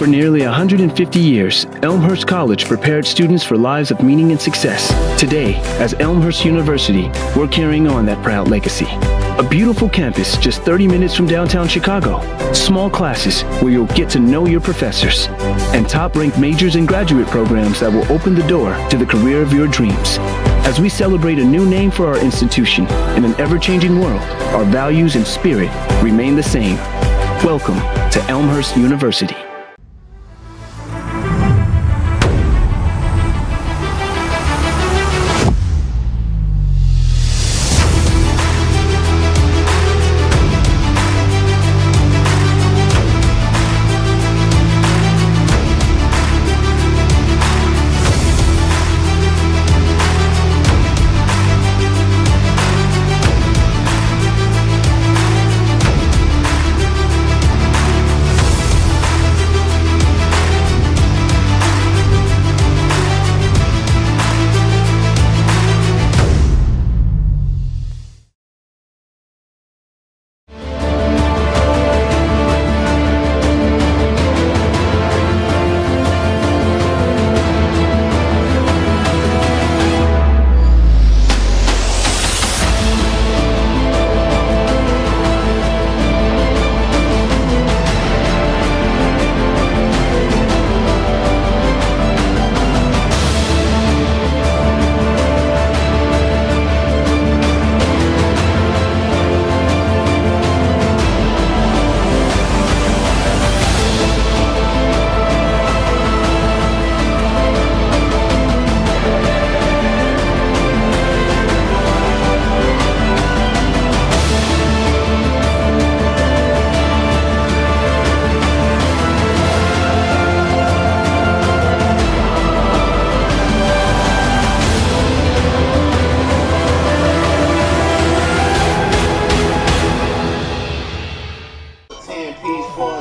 For nearly 150 years, Elmhurst College prepared students for lives of meaning and success. Today, as Elmhurst University, we're carrying on that proud legacy. A beautiful campus just 30 minutes from downtown Chicago. Small classes where you'll get to know your professors. And top-ranked majors and graduate programs that will open the door to the career of your dreams. As we celebrate a new name for our institution in an ever-changing world, our values and spirit remain the same. Welcome to Elmhurst University.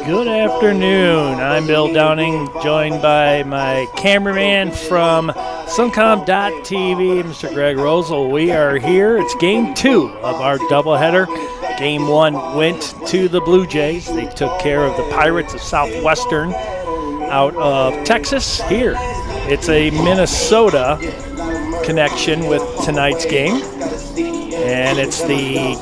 Good afternoon. I'm Bill Downing, joined by my cameraman from Suncom.tv, Mr. Greg Rosel. We are here. It's game 2 of our doubleheader. Game 1 went to the Blue Jays. They took care of the Pirates of Southwestern out of Texas. Here, it's a Minnesota connection with tonight's game, and it's the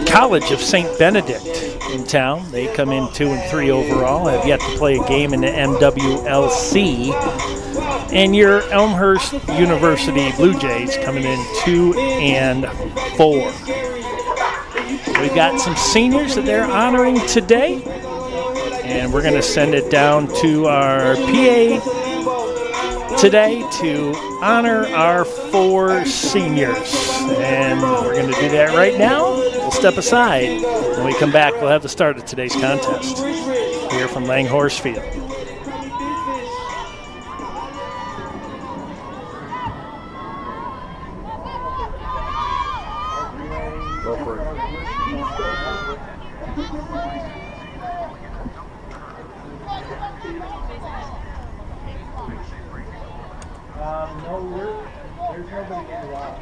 College of St. Benedict in town. They come in 2-3 overall, have yet to play a game in the MWLC. And your Elmhurst University Blue Jays coming in 2-4. We've got some seniors that they're honoring today, and we're going to send it down to our PA today to honor our 4 seniors. And we're going to do that right now. We'll step aside. When we come back, we'll have the start of today's contest here from Langhorse Field. Go for it. No, there's nobody in the lot.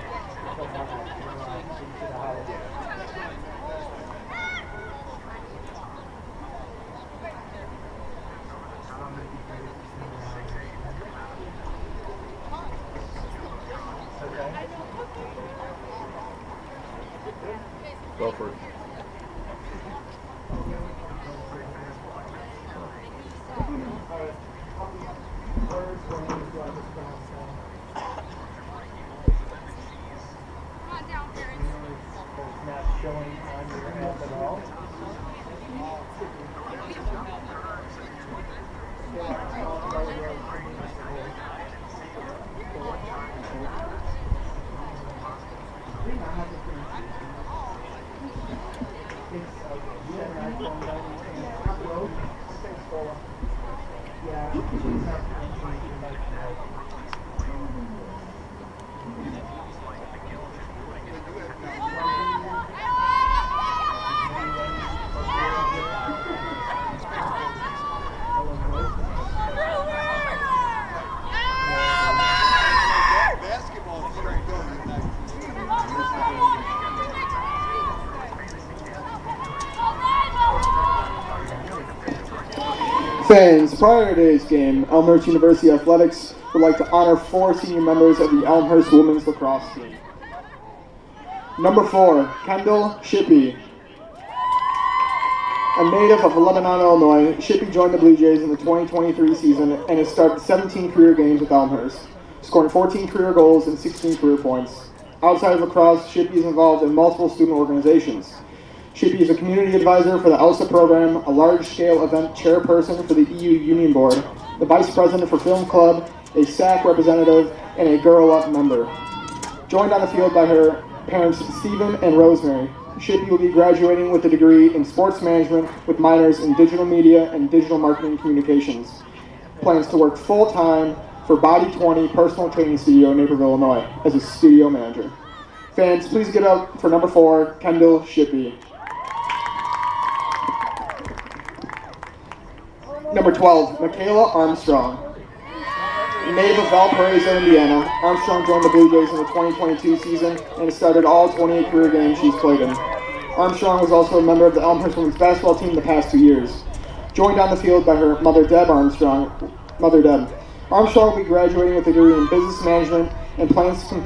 Go for it. Not showing on your app at all. Fans, prior to today's game, Elmhurst University Athletics would like to honor 4 senior members of the Elmhurst women's lacrosse team. Number 4, Kendall Shippey. A native of Lebanon, Illinois, Shippey joined the Blue Jays in the 2023 season and has started 17 career games with Elmhurst, scoring 14 career goals and 16 career points. Outside of lacrosse, Shippey is involved in multiple student organizations. Shippey is a community advisor for the ELSA program, a large-scale event chairperson for the EU Union Board, the vice president for Film Club, a SAC representative, and a Girl Up member. Joined on the field by her parents Stephen and Rosemary, Shippey will be graduating with a degree in sports management with minors in digital media and digital marketing communications. Plans to work full-time for Body 20 Personal Training Studio in Naperville, Illinois, as a studio manager. Fans, please get up for number 4, Kendall Shippey. Number 12, Michaela Armstrong. Native of Valparaiso, Indiana, Armstrong joined the Blue Jays in the 2022 season and has started all 28 career games she's played in. Armstrong was also a member of the Elmhurst women's basketball team the past 2 years. Joined on the field by her mother, Deb Armstrong. Armstrong will be graduating with a degree in business management and plans to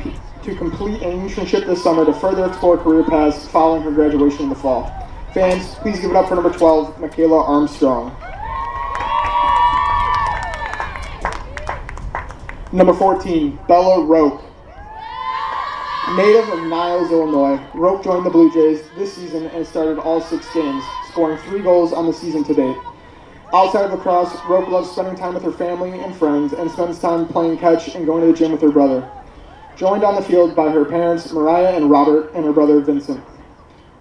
complete an internship this summer to further explore career paths following her graduation in the fall. Fans, please give it up for number 12, Michaela Armstrong. Number 14, Bella Roque. Native of Niles, Illinois, Roque joined the Blue Jays this season and started all 6 games, scoring 3 goals on the season to date. Outside of lacrosse, Roque loves spending time with her family and friends and spends time playing catch and going to the gym with her brother. Joined on the field by her parents, Mariah and Robert, and her brother, Vincent.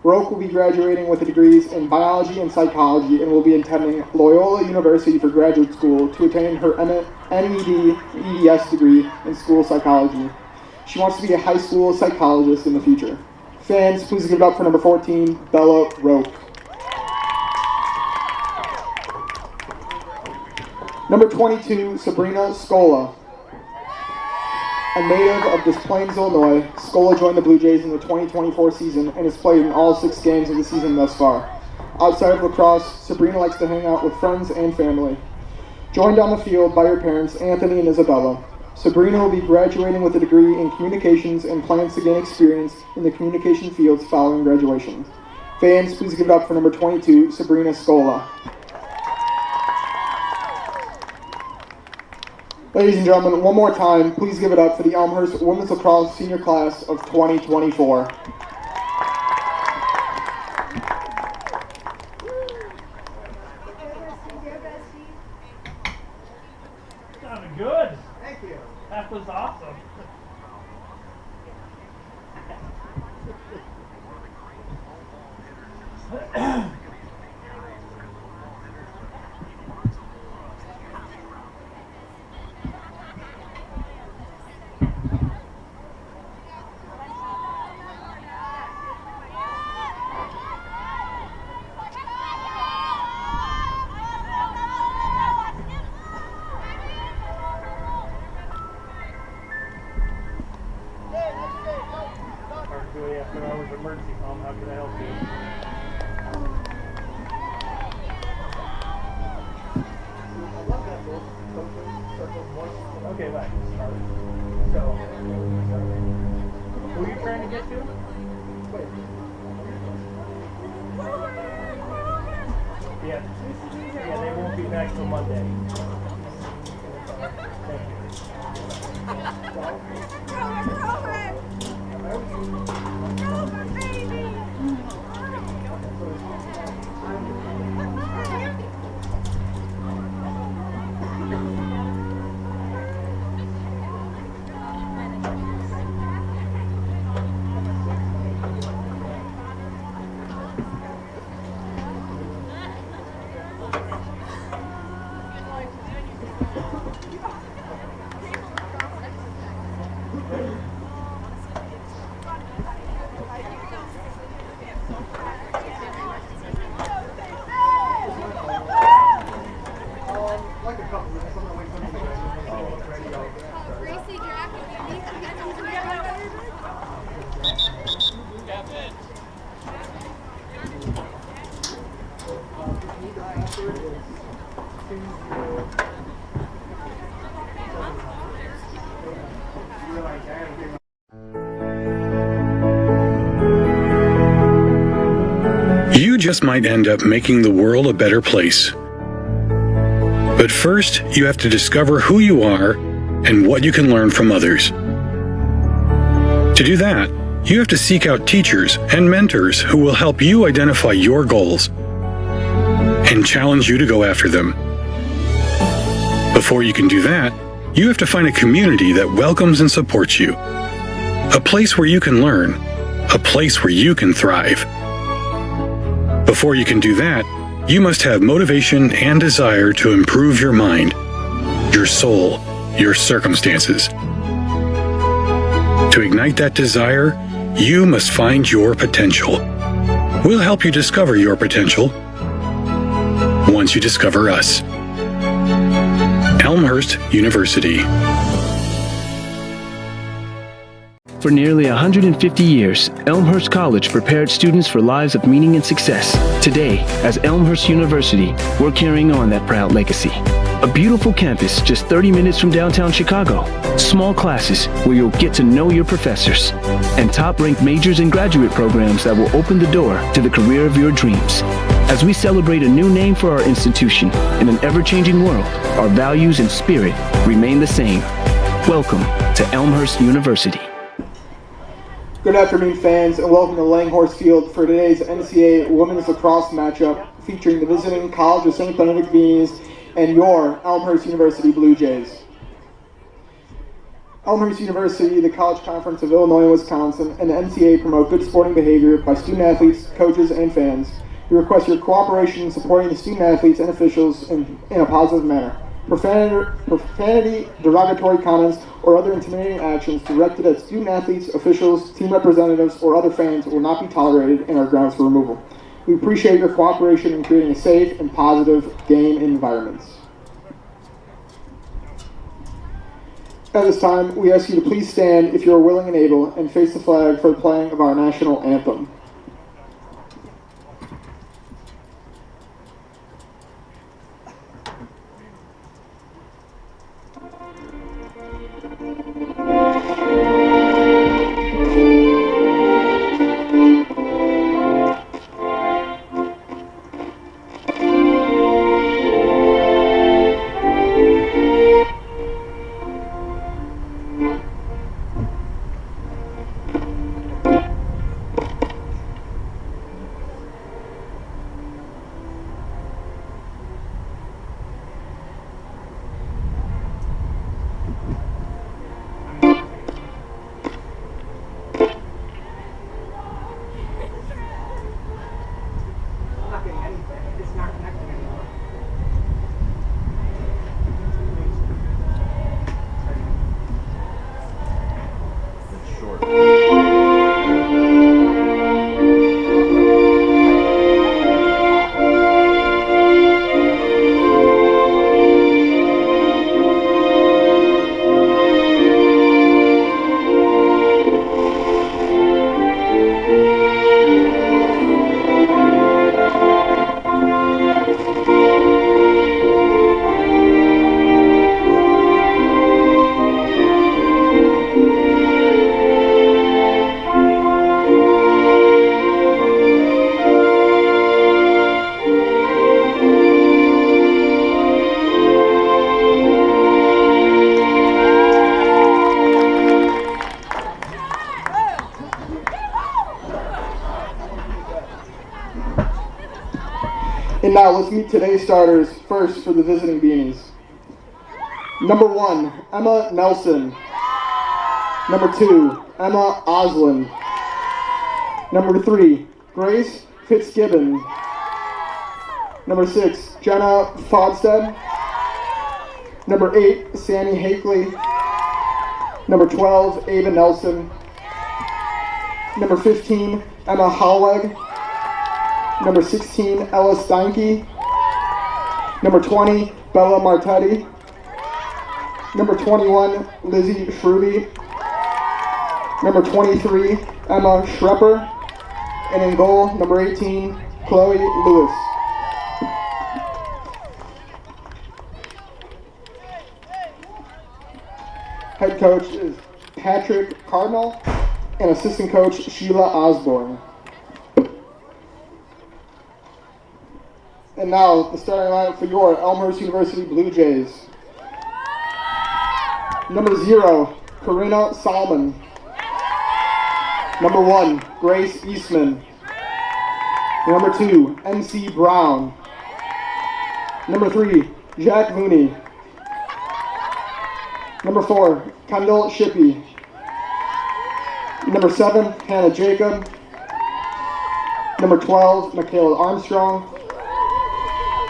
Roque will be graduating with degrees in biology and psychology and will be attending Loyola University for graduate school to attain her MED/EDS degree in school psychology. She wants to be a high school psychologist in the future. Fans, please give it up for number 14, Bella Roque. Number 22, Sabrina Scola. A native of Des Plaines, Illinois, Scola joined the Blue Jays in the 2024 season and has played in all 6 games of the season thus far. Outside of lacrosse, Sabrina likes to hang out with friends and family. Joined on the field by her parents, Anthony and Isabella. Sabrina will be graduating with a degree in communications and plans to gain experience in the communication fields following graduation. Fans, please give it up for number 22, Sabrina Scola. Ladies and gentlemen, one more time, please give it up for the Elmhurst Women's Lacrosse Senior Class of 2024. Sounded good. Thank you. That was awesome. After hours emergency call, how can I help you? Okay, bye. So, who are you trying to get to? Yeah, they won't be back till Monday. Thank you. You just might end up making the world a better place. But first, you have to discover who you are and what you can learn from others. To do that, you have to seek out teachers and mentors who will help you identify your goals and challenge you to go after them. Before you can do that, you have to find a community that welcomes and supports you. A place where you can learn. A place where you can thrive. Before you can do that, you must have motivation and desire to improve your mind, your soul, your circumstances. To ignite that desire, you must find your potential. We'll help you discover your potential once you discover us. Elmhurst University. For nearly 150 years, Elmhurst College prepared students for lives of meaning and success. Today, as Elmhurst University, we're carrying on that proud legacy. A beautiful campus just 30 minutes from downtown Chicago. Small classes where you'll get to know your professors. And top-ranked majors and graduate programs that will open the door to the career of your dreams. As we celebrate a new name for our institution in an ever-changing world, our values and spirit remain the same. Welcome to Elmhurst University. Good afternoon, fans, and welcome to Langhorse Field for today's NCAA Women's Lacrosse matchup featuring the visiting College of St. Benedict Bees and your Elmhurst University Blue Jays. Elmhurst University, the College Conference of Illinois and Wisconsin, and the NCAA promote good sporting behavior by student athletes, coaches, and fans. We request your cooperation in supporting the student athletes and officials in a positive manner. Profanity, derogatory comments, or other intimidating actions directed at student athletes, officials, team representatives, or other fans will not be tolerated and are grounds for removal. We appreciate your cooperation in creating a safe and positive game environment. At this time, we ask you to please stand if you are willing and able and face the flag for the playing of our national anthem. And now let's meet today's starters. First for the visiting Beanies. Number 1, Emma Nelson. Number 2, Emma Oslin. Number 3, Grace Fitzgibbon. Number 6, Jenna Fodstead. Number 8, Sammy Hakeley. Number 12, Ava Nelson. Number 15, Emma Howleg. Number 16, Ella Steinke. Number 20, Bella Martetti. Number 21, Lizzie Schruby. Number 23, Emma Schrepper. And in goal, number 18, Chloe Lewis. Head coach is Patrick Cardinal, and assistant coach Sheila Osborne. And now the starting lineup for your Elmhurst University Blue Jays. Number 0, Karina Salmon. Number 1, Grace Eastman. Number 2, MC Brown. Number 3, Jack Mooney. Number 4, Kendall Shippey. Number 7, Hannah Jacob. Number 12, Michaela Armstrong.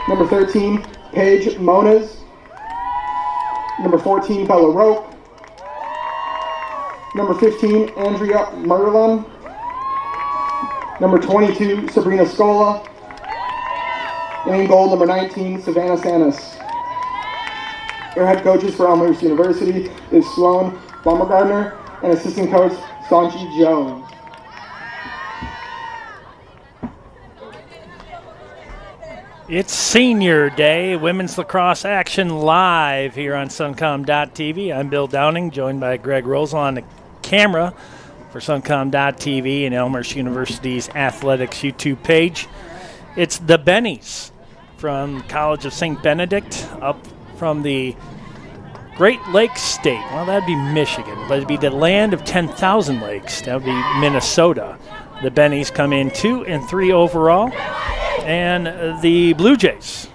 Number 13, Paige Moniz. Number 14, Bella Rope. Number 15, Andrea Merlin. Number 22, Sabrina Scola. And in goal, number 19, Savannah Sanis. Your head coaches for Elmhurst University is Sloan Baumgartner and assistant coach Sanchi Jones. It's senior day, women's lacrosse action live here on suncom.tv. I'm Bill Downing, joined by Greg Rosel on the camera for suncom.tv and Elmhurst University's athletics YouTube page. It's the Bennies from College of St. Benedict up from the Great Lakes State. Well, that'd be Michigan, but it'd be the land of 10,000 lakes. That would be Minnesota. The Bennies come in 2 and 3 overall. And the Blue Jays,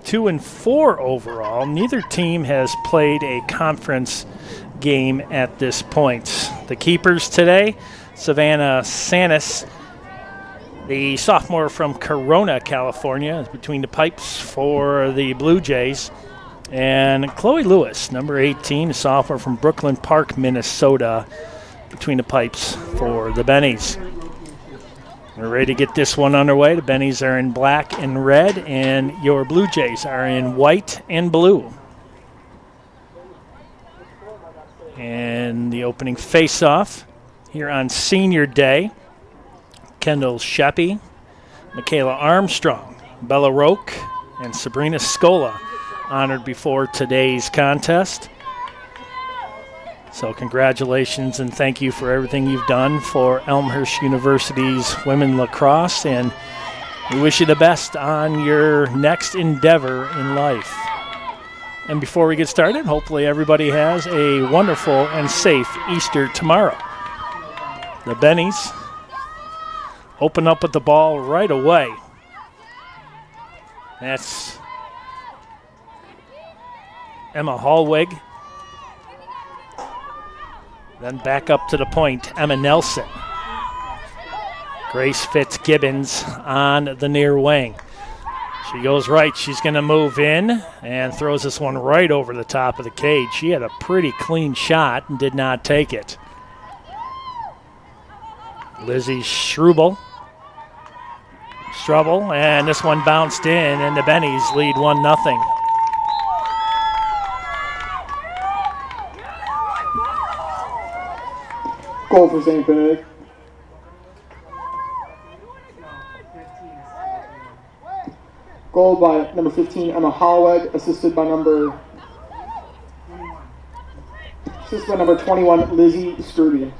2 and 4 overall. Neither team has played a conference game at this point. The keepers today, Savannah Sanis, the sophomore from Corona, California, is between the pipes for the Blue Jays. And Chloe Lewis, number 18, a sophomore from Brooklyn Park, Minnesota, between the pipes for the Bennies. We're ready to get this one underway. The Bennies are in black and red, and your Blue Jays are in white and blue. And the opening face-off here on Senior Day. Kendall Shippey, Michaela Armstrong, Bella Roque, and Sabrina Scola honored before today's contest. So congratulations and thank you for everything you've done for Elmhurst University's women lacrosse, and we wish you the best on your next endeavor in life. And before we get started, hopefully everybody has a wonderful and safe Easter tomorrow. The Bennies open up with the ball right away. That's Emma Hallwig. Then back up to the point, Emma Nelson. Grace Fitzgibbons on the near wing. She goes right. She's going to move in and throws this one right over the top of the cage. She had a pretty clean shot and did not take it. Lizzie Strubel, and this one bounced in, and the Bennies lead 1-0. Goal for St. Benedict. Goal by number 15, Emma Hallweg, assisted by number 21, Lizzie Struby.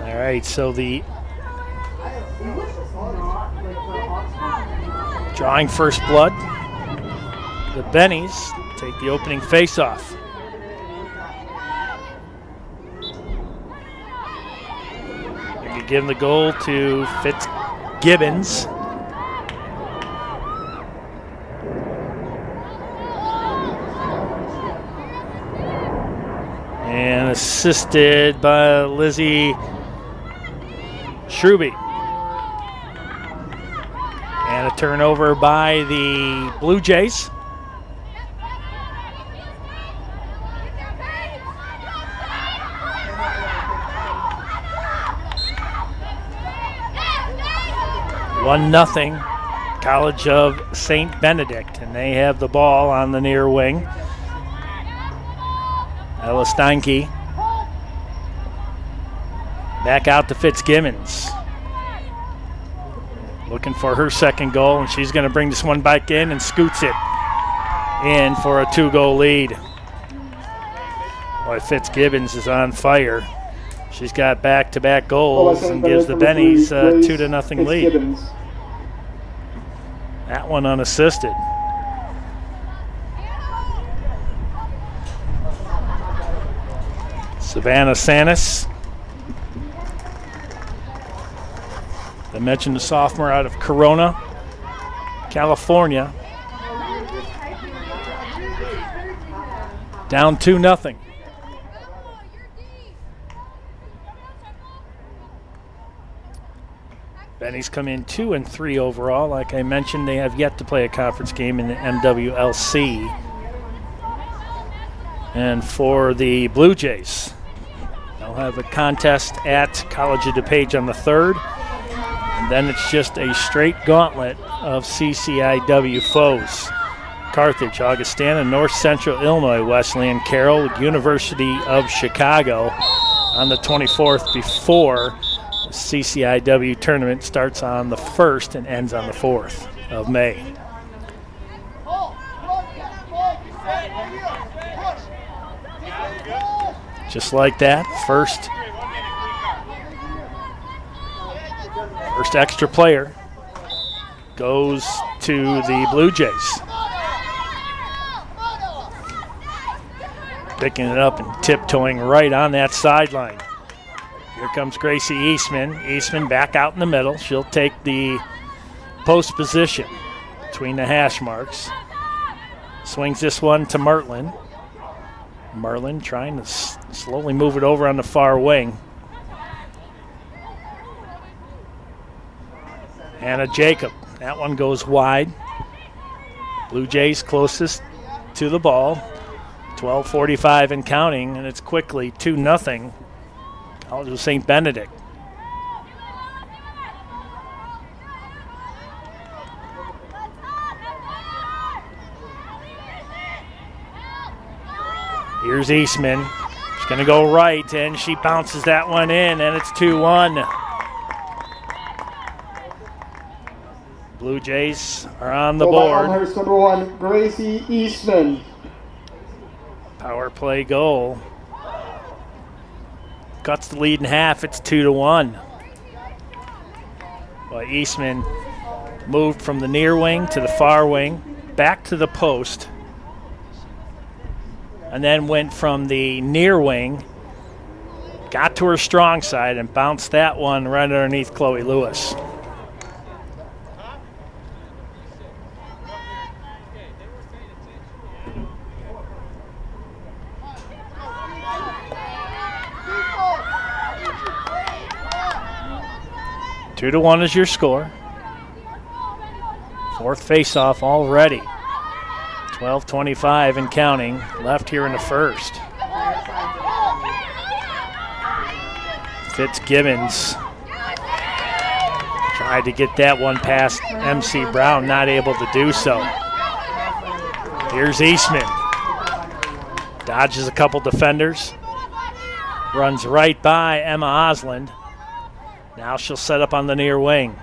All right, so the drawing first blood. The Bennies take the opening face-off. They can give the goal to Fitzgibbons. And assisted by Lizzie Struby. And a turnover by the Blue Jays. One nothing, College of St. Benedict, and they have the ball on the near wing. Ella Steinke. Back out to Fitzgibbons. Looking for her second goal, and she's going to bring this one back in and scoots it in for a 2-goal lead. Boy, Fitzgibbons is on fire. She's got back-to-back goals and gives the Bennies a 2-0 lead. That one unassisted. Savannah Sanis. I mentioned the sophomore out of Corona, California. Down 2-0. Benny's come in 2-3 overall. Like I mentioned, they have yet to play a conference game in the MWLC. And for the Blue Jays, they'll have a contest at College of DuPage on the 3rd. And then it's just a straight gauntlet of CCIW foes. Carthage, Augustana, North Central Illinois, Wesleyan, Carroll, University of Chicago on the 24th before the CCIW tournament starts on the 1st and ends on the 4th of May. Just like that, first extra player goes to the Blue Jays. Picking it up and tiptoeing right on that sideline. Here comes Gracie Eastman. Eastman back out in the middle. She'll take the post position between the hash marks. Swings this one to Mertlin. Merlin trying to slowly move it over on the far wing. Hannah Jacob. That one goes wide. Blue Jays closest to the ball. 12:45 and counting, and it's quickly 2-0. College of St. Benedict. Here's Eastman. She's going to go right, and she bounces that one in, and it's 2-1. Blue Jays are on the board. Elmhurst number 1, Gracie Eastman. Power play goal. Cuts the lead in half. It's 2-1. Well, Eastman moved from the near wing to the far wing, back to the post, and then went from the near wing, got to her strong side, and bounced that one right underneath Chloe Lewis. Two to 1 is your score. Fourth faceoff already. 12:25 and counting left here in the first. Fitzgibbons tried to get that one past MC Brown, not able to do so. Here's Eastman. Dodges a couple defenders. Runs right by Emma Osland. Now she'll set up on the near wing.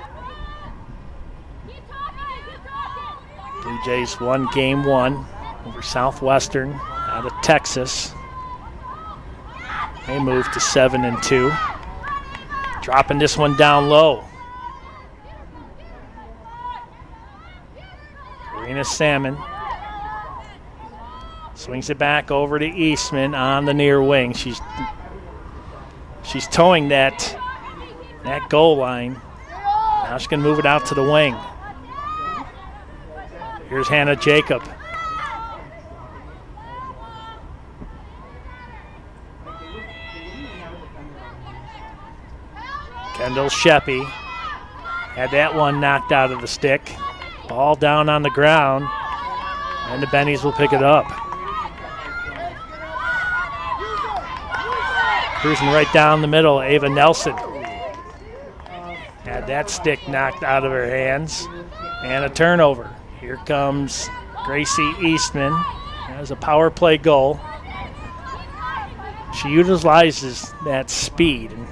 Blue Jays won game 1 over Southwestern out of Texas. They moved to 7-2. Dropping this one down low. Karina Salmon swings it back over to Eastman on the near wing. She's towing that goal line. Now she's going to move it out to the wing. Here's Hannah Jacob. Kendall Sheppy had that one knocked out of the stick. Ball down on the ground, and the Bennies will pick it up. Cruising right down the middle, Ava Nelson. Had that stick knocked out of her hands, and a turnover. Here comes Gracie Eastman. Has a power play goal. She utilizes that speed. And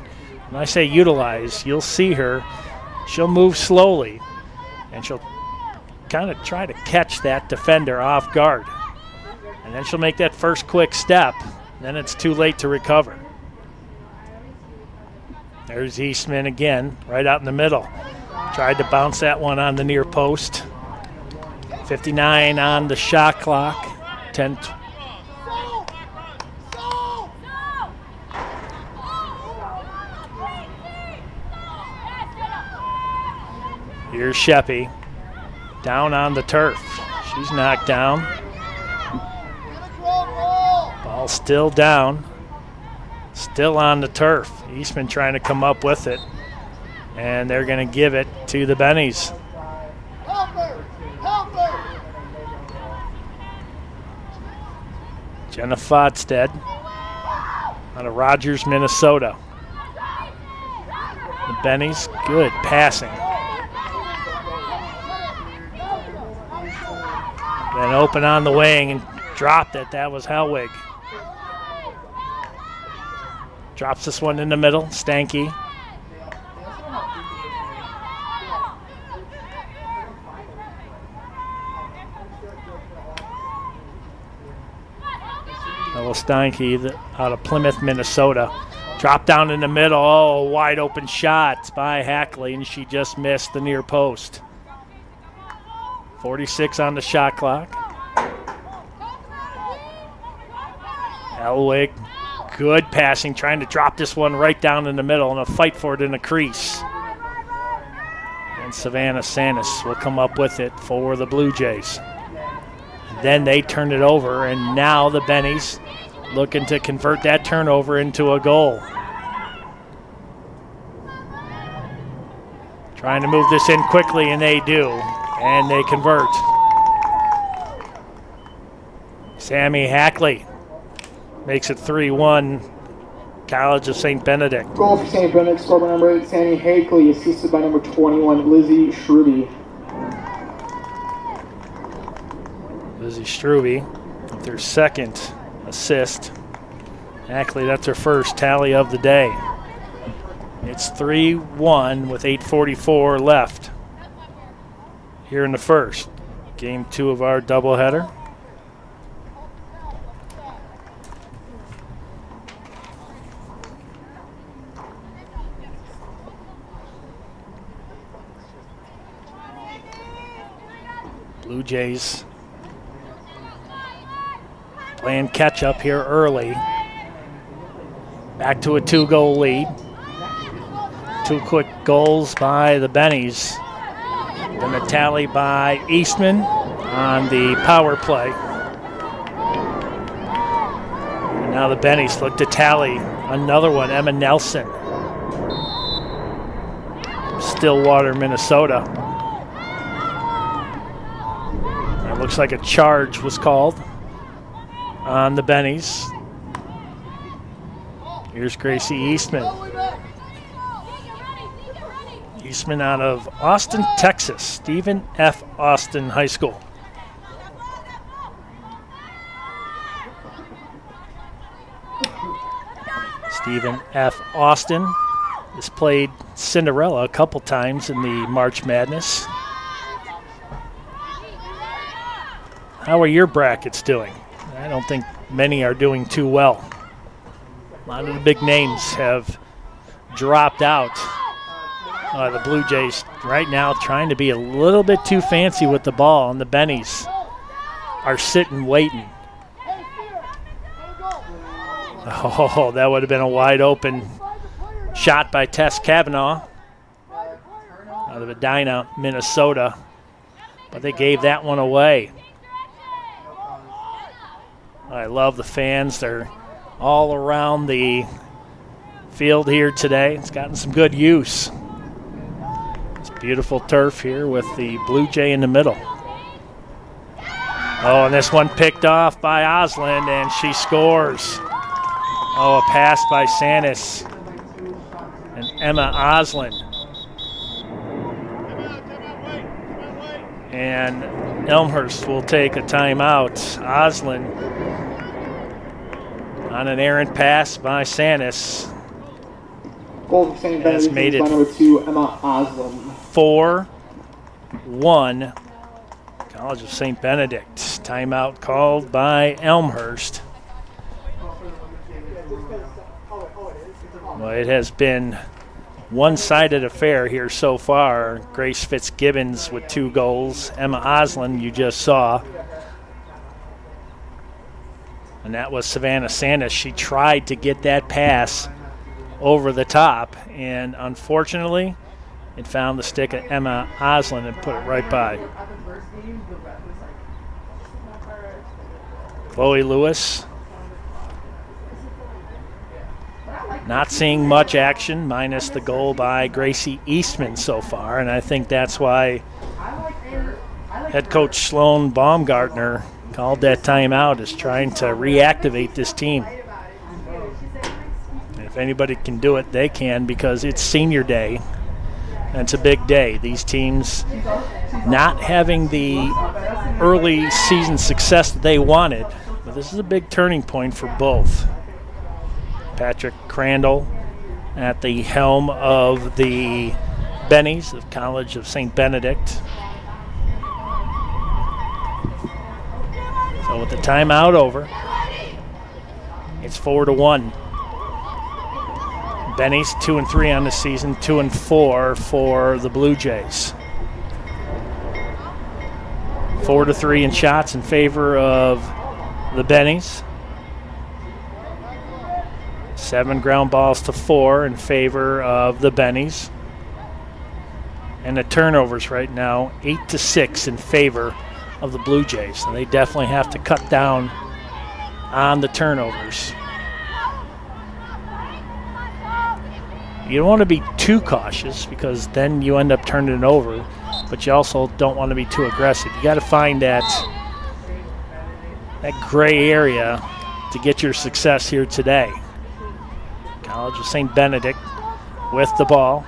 when I say utilize, you'll see her. She'll move slowly, and she'll kind of try to catch that defender off guard. And then she'll make that first quick step. Then it's too late to recover. There's Eastman again, right out in the middle. Tried to bounce that one on the near post. 59 on the shot clock. 10. Here's Sheppy. Down on the turf. She's knocked down. Ball still down. Still on the turf. Eastman trying to come up with it. And they're going to give it to the Bennies. Jenna Fodstead out of Rogers, Minnesota. The Bennies, good passing. Then open on the wing and dropped it. That was Helwig. Drops this one in the middle. Stanky. Little Stanky out of Plymouth, Minnesota. Drop down in the middle. Oh, wide open shot by Hackley, and she just missed the near post. 46 on the shot clock. Elwig, good passing, trying to drop this one right down in the middle and a fight for it in the crease. And Savannah Sanis will come up with it for the Blue Jays. Then they turn it over, and now the Bennies looking to convert that turnover into a goal. Trying to move this in quickly, and they do. And they convert. Sammy Hackley makes it 3-1. College of St. Benedict. Goal for St. Benedict, scored by number 8, Sammy Hackley, assisted by number 21, Lizzie Struby. Lizzie Struby with their second assist. Hackley, that's her first tally of the day. It's 3-1 with 8:44 left here in the first. Game 2 of our doubleheader. Blue Jays playing catch up here early. Back to a 2-goal lead. 2 quick goals by the Bennies. Then a tally by Eastman on the power play. And now the Bennies look to tally another one, Emma Nelson. Stillwater, Minnesota. It looks like a charge was called on the Bennies. Here's Gracie Eastman. Eastman out of Austin, Texas, Stephen F. Austin High School. Stephen F. Austin has played Cinderella a couple times in the March Madness. How are your brackets doing? I don't think many are doing too well. A lot of the big names have dropped out. The Blue Jays right now trying to be a little bit too fancy with the ball, and the Bennies are sitting waiting. Oh, that would have been a wide open shot by Tess Kavanaugh out of Edina, Minnesota, but they gave that one away. I love the fans. They're all around the field here today. It's gotten some good use. It's beautiful turf here with the Blue Jay in the middle. Oh, and this one picked off by Osland, and she scores. Oh, a pass by Sanis and Emma Osland. And Elmhurst will take a timeout. Osland on an errant pass by Sanis. Goal for St. Has Benedict made by it number 2, Emma Oslin. 4-1. College of St. Benedict. Timeout called by Elmhurst. Well, it has been one-sided affair here so far. Grace Fitzgibbons with 2 goals. Emma Oslin, you just saw. And that was Savannah Sandus. She tried to get that pass over the top, and unfortunately, it found the stick of Emma Oslin and put it right by. Chloe Lewis. Not seeing much action, minus the goal by Gracie Eastman so far, and I think that's why head coach Sloan Baumgartner called that timeout, is trying to reactivate this team. And if anybody can do it, they can, because it's senior day, and it's a big day. These teams not having the early season success that they wanted, but this is a big turning point for both. Patrick Crandall at the helm of the Bennies of College of St. Benedict. So with the timeout over, it's 4-1. Bennies 2-3 on the season, 2-4 for the Blue Jays. 4-3 in shots in favor of the Bennies. 7 ground balls to 4 in favor of the Bennies. And the turnovers right now, 8-6 in favor of the Blue Jays. So they definitely have to cut down on the turnovers. You don't want to be too cautious, because then you end up turning it over, but you also don't want to be too aggressive. You got to find that gray area to get your success here today. College of St. Benedict with the ball.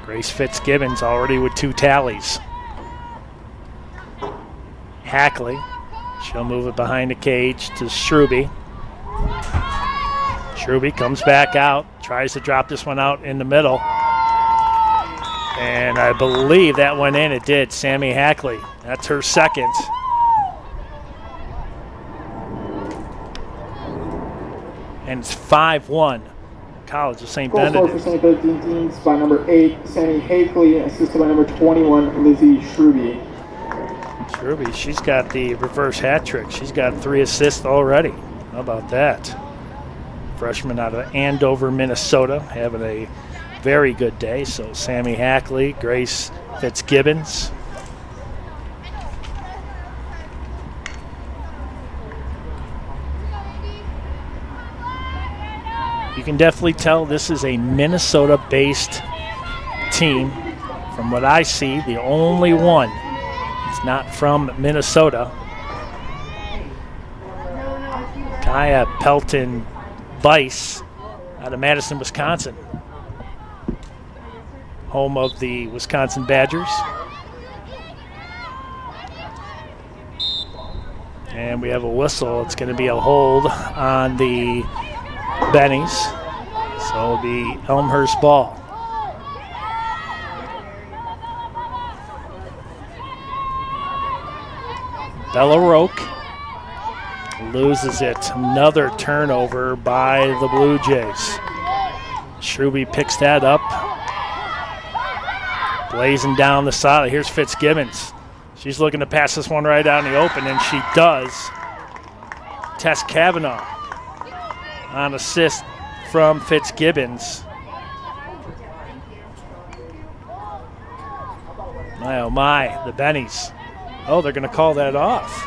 Grace Fitzgibbons already with 2 tallies. Hackley, she'll move it behind the cage to Schruby. Schruby comes back out, tries to drop this one out in the middle. And I believe that went in. It did. Sammy Hackley, that's her second. And it's 5-1. College of St. Benedict. Goal for St. Benedictines by number 8, Sammy Hackley, assisted by number 21, Lizzie Schruby. Schruby, she's got the reverse hat trick. She's got 3 assists already. How about that? Freshman out of Andover, Minnesota, having a very good day. So Sammy Hackley, Grace Fitzgibbons. You can definitely tell this is a Minnesota-based team. From what I see, the only one that's not from Minnesota. Kaya Pelton Bice out of Madison, Wisconsin. Home of the Wisconsin Badgers. And we have a whistle. It's going to be a hold on the Bennies. So it'll be Elmhurst ball. Bella Roque loses it. Another turnover by the Blue Jays. Schruby picks that up. Blazing down the side. Here's Fitzgibbons. She's looking to pass this one right out in the open, and she does. Tess Kavanaugh on assist from Fitzgibbons. My, oh my, the Bennies. Oh, they're going to call that off.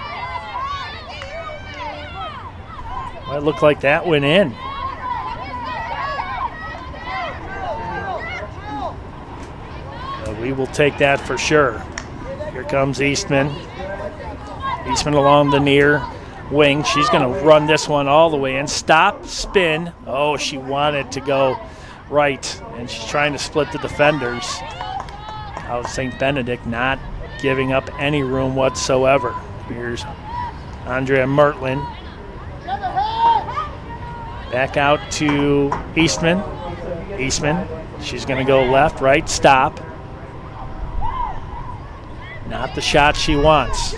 Well, it looked like that went in. We will take that for sure. Here comes Eastman. Eastman along the near wing. She's going to run this one all the way in. Stop, spin. Oh, she wanted to go right, and she's trying to split the defenders. Out St. Benedict not giving up any room whatsoever. Here's Andrea Mertlin Back out to Eastman. Eastman, she's going to go left, right, stop. Not the shot she wants.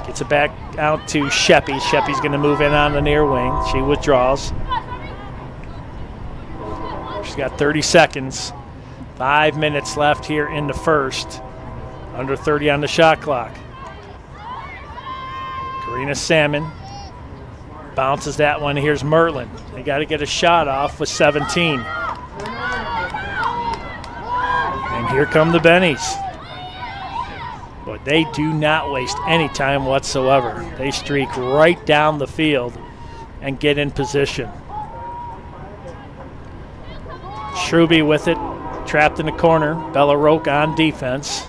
Gets it back out to Sheppy. Sheppy's going to move in on the near wing. She withdraws. She's got 30 seconds. 5 minutes left here in the first. Under 30 on the shot clock. Karina Salmon bounces that one. Here's Merlin. They got to get a shot off with 17. And here come the Bennies. But they do not waste any time whatsoever. They streak right down the field and get in position. Shrewby with it, trapped in the corner. Bella Roque on defense.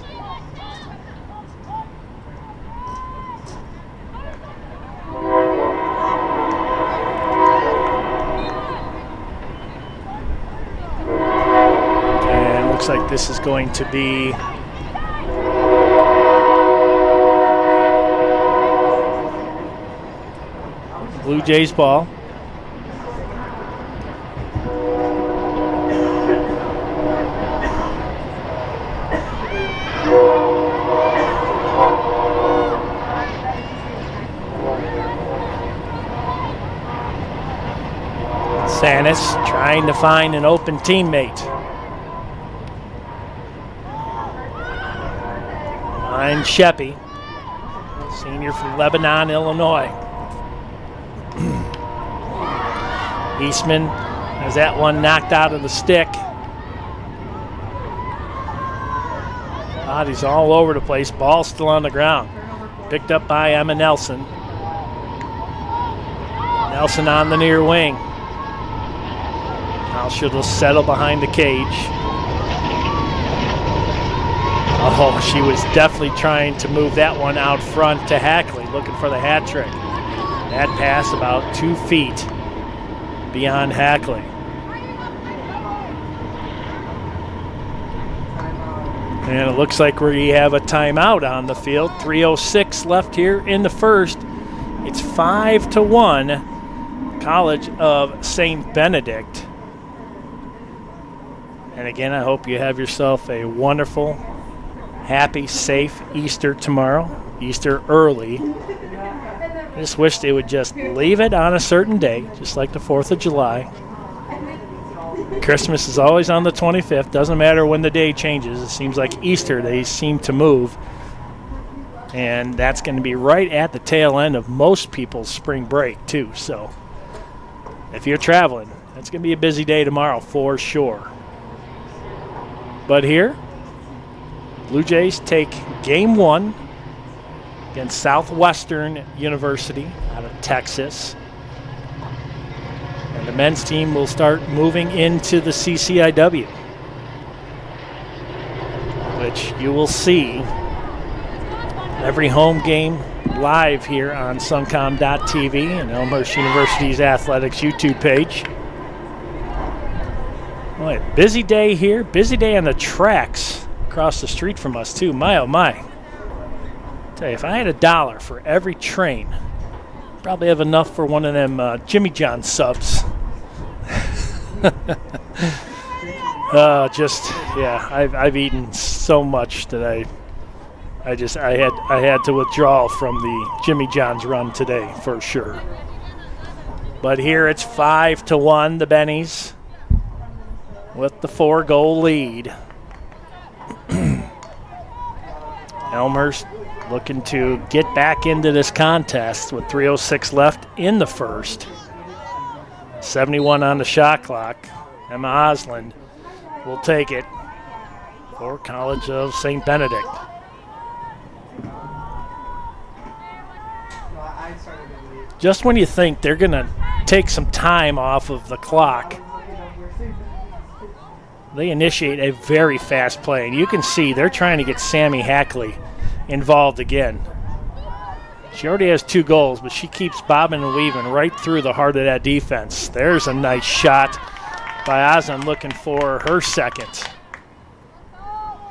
And looks like this is going to be Blue Jays ball. Sanis trying to find an open teammate. Behind Sheppy, senior from Lebanon, Illinois. Eastman has that one knocked out of the stick. Bodies all over the place. Ball still on the ground. Picked up by Emma Nelson. Nelson on the near wing. Now she'll settle behind the cage. Oh, she was definitely trying to move that one out front to Hackley, looking for the hat trick. That pass about 2 feet beyond Hackley. And it looks like we have a timeout on the field. 3:06 left here in the first. It's 5-1, College of St. Benedict. And again, I hope you have yourself a wonderful, happy, safe Easter tomorrow. Easter early. I just wish they would just leave it on a certain day, just like the 4th of July. Christmas is always on the 25th. Doesn't matter when the day changes. It seems like Easter, they seem to move. And that's going to be right at the tail end of most people's spring break, too. So if you're traveling, it's going to be a busy day tomorrow for sure. But here, Blue Jays take game 1 against Southwestern University out of Texas. And the men's team will start moving into the CCIW, which you will see every home game live here on suncom.tv and Elmhurst University's athletics YouTube page. Boy, busy day here, busy day on the tracks across the street from us too. My oh my. Tell you, if I had $1 for every train, I'd probably have enough for one of them Jimmy John subs. I've eaten so much that I had to withdraw from the Jimmy John's run today for sure. But here it's 5-1, the Bennies with the 4-goal lead. Elmhurst looking to get back into this contest with 3:06 left in the first. 71 on the shot clock. Emma Osland will take it for College of St. Benedict. Just when you think they're going to take some time off of the clock, they initiate a very fast play. And you can see they're trying to get Sammy Hackley involved again. She already has 2 goals, but she keeps bobbing and weaving right through the heart of that defense. There's a nice shot by Osland looking for her second.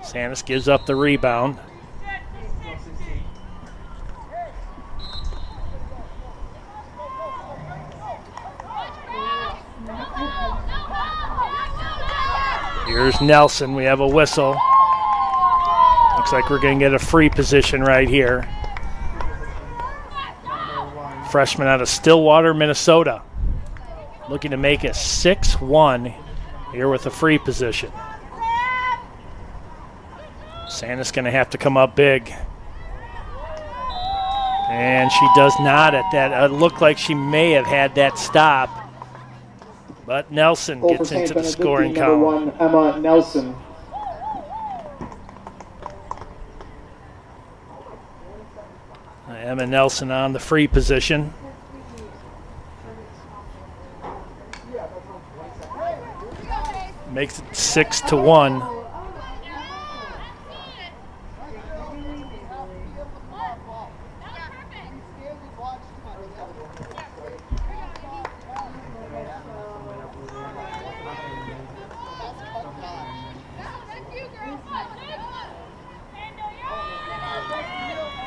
Sanis gives up the rebound. Here's Nelson. We have a whistle. Looks like we're going to get a free position right here. Freshman out of Stillwater, Minnesota. Looking to make it 6-1 here with a free position. Santa's going to have to come up big. And she does not at that. It looked like she may have had that stop. But Nelson gets into the scoring column. Emma Nelson. Emma Nelson on the free position. Makes it 6-1.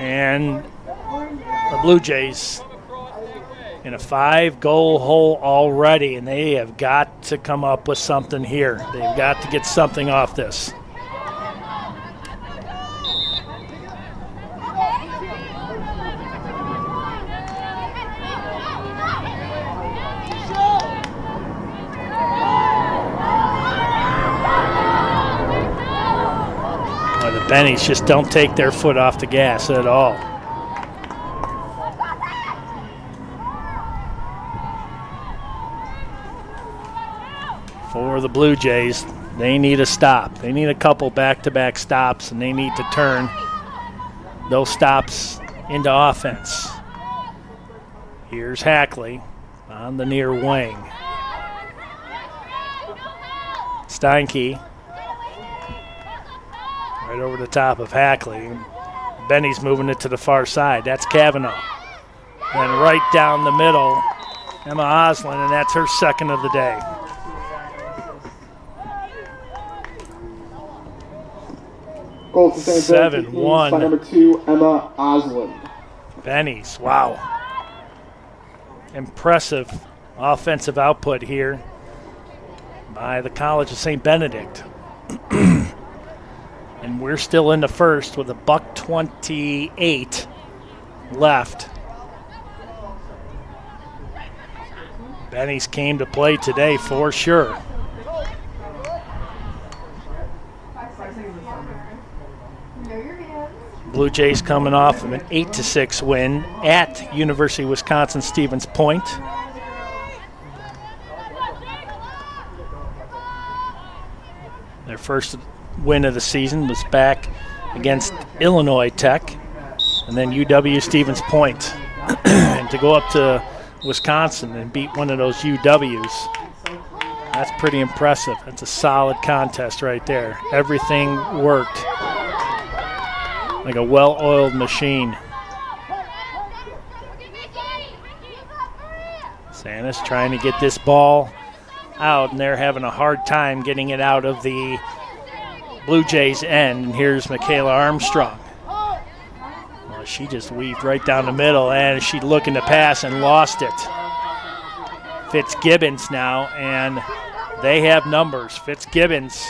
And the Blue Jays in a 5-goal hole already, and they have got to come up with something here. They've got to get something off this. The Bennies just don't take their foot off the gas at all. For the Blue Jays, they need a stop. They need a couple back-to-back stops, and they need to turn those stops into offense. Here's Hackley on the near wing. Steinke right over the top of Hackley. Benny's moving it to the far side. That's Kavanaugh. And right down the middle, Emma Oslin, and that's her second of the day. Goal to St. 7-1. By number 2, Emma Oslin. Benny's, wow. Impressive offensive output here by the College of St. Benedict. And we're still in the first with $1:28 left. Benny's came to play today for sure. Blue Jays coming off of an 8-6 win at University of Wisconsin-Stevens Point. Their first win of the season was back against Illinois Tech and then UW-Stevens Point. And to go up to Wisconsin and beat one of those UWs, that's pretty impressive. That's a solid contest right there. Everything worked like a well-oiled machine. Santa's trying to get this ball out, and they're having a hard time getting it out of the Blue Jays end. And here's Michaela Armstrong. Well, she just weaved right down the middle, and she's looking to pass and lost it. Fitzgibbons now, and they have numbers. Fitzgibbons,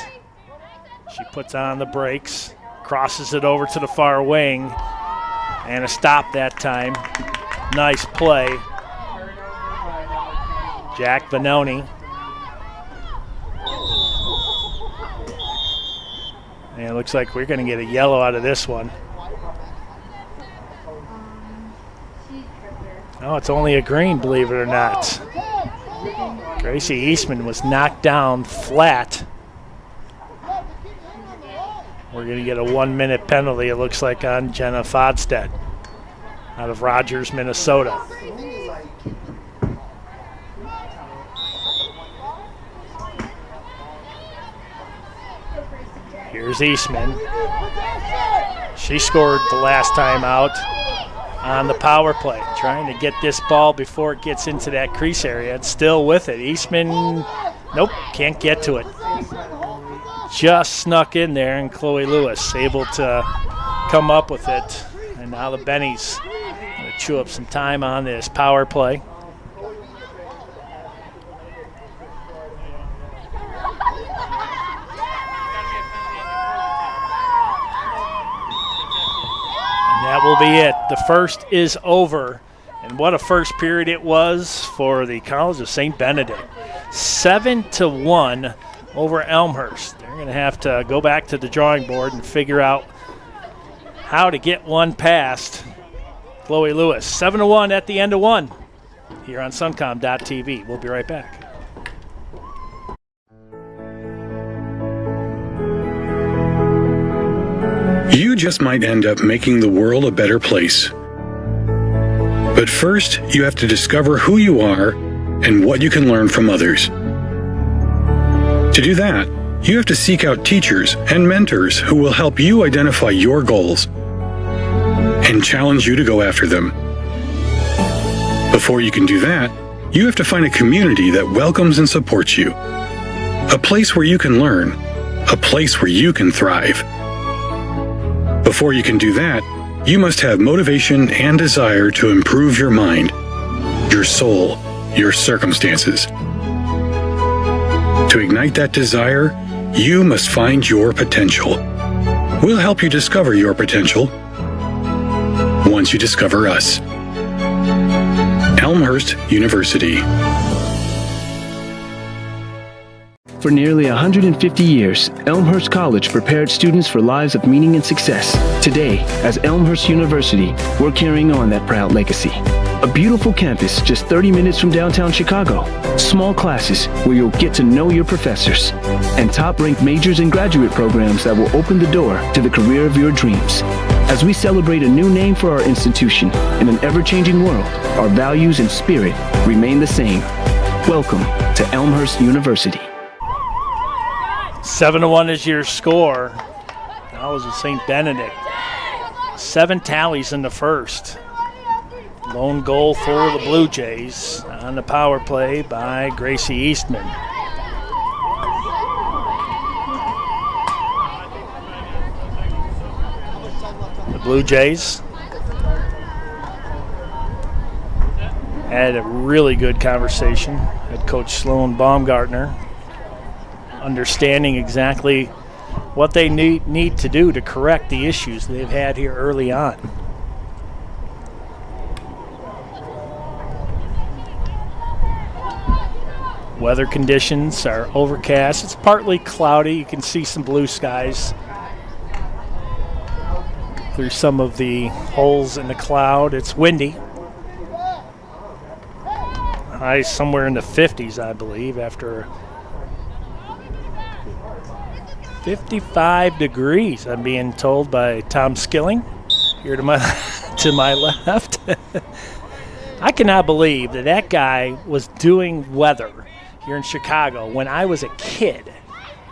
she puts on the brakes, crosses it over to the far wing, and a stop that time. Nice play. Jack Vanoni. And it looks like we're going to get a yellow out of this one. Oh, it's only a green, believe it or not. Gracie Eastman was knocked down flat. We're going to get a 1-minute penalty, it looks like, on Jenna Fodstead out of Rogers, Minnesota. Here's Eastman. She scored the last time out on the power play, trying to get this ball before it gets into that crease area. It's still with it. Eastman, nope, can't get to it. Just snuck in there, and Chloe Lewis able to come up with it. And now the Bennies going to chew up some time on this power play. that will be it. The first is over. And what a first period it was for the College of St. Benedict. 7-1 over Elmhurst. They're going to have to go back to the drawing board and figure out how to get one past Chloe Lewis. 7-1 at the end of one here on Suncom.tv. We'll be right back. You just might end up making the world a better place. But first, you have to discover who you are and what you can learn from others. To do that, you have to seek out teachers and mentors who will help you identify your goals and challenge you to go after them. Before you can do that, you have to find a community that welcomes and supports you. A place where you can learn. A place where you can thrive. Before you can do that, you must have motivation and desire to improve your mind, your soul, your circumstances. To ignite that desire, you must find your potential. We'll help you discover your potential once you discover us. Elmhurst University. For nearly 150 years, Elmhurst College prepared students for lives of meaning and success. Today, as Elmhurst University, we're carrying on that proud legacy. A beautiful campus just 30 minutes from downtown Chicago. Small classes where you'll get to know your professors. And top-ranked majors and graduate programs that will open the door to the career of your dreams. As we celebrate a new name for our institution in an ever-changing world, our values and spirit remain the same. Welcome to Elmhurst University. 7-1 is your score. That was a St. Benedict. 7 tallies in the first. Lone goal for the Blue Jays on the power play by Gracie Eastman. The Blue Jays had a really good conversation at Coach Sloan Baumgartner, understanding exactly what they need to do to correct the issues they've had here early on. Weather conditions are overcast. It's partly cloudy. You can see some blue skies through some of the holes in the cloud. It's windy. High somewhere in the 50s, I believe, after 55 degrees, I'm being told by Tom Skilling here to my to my left. I cannot believe that guy was doing weather here in Chicago when I was a kid,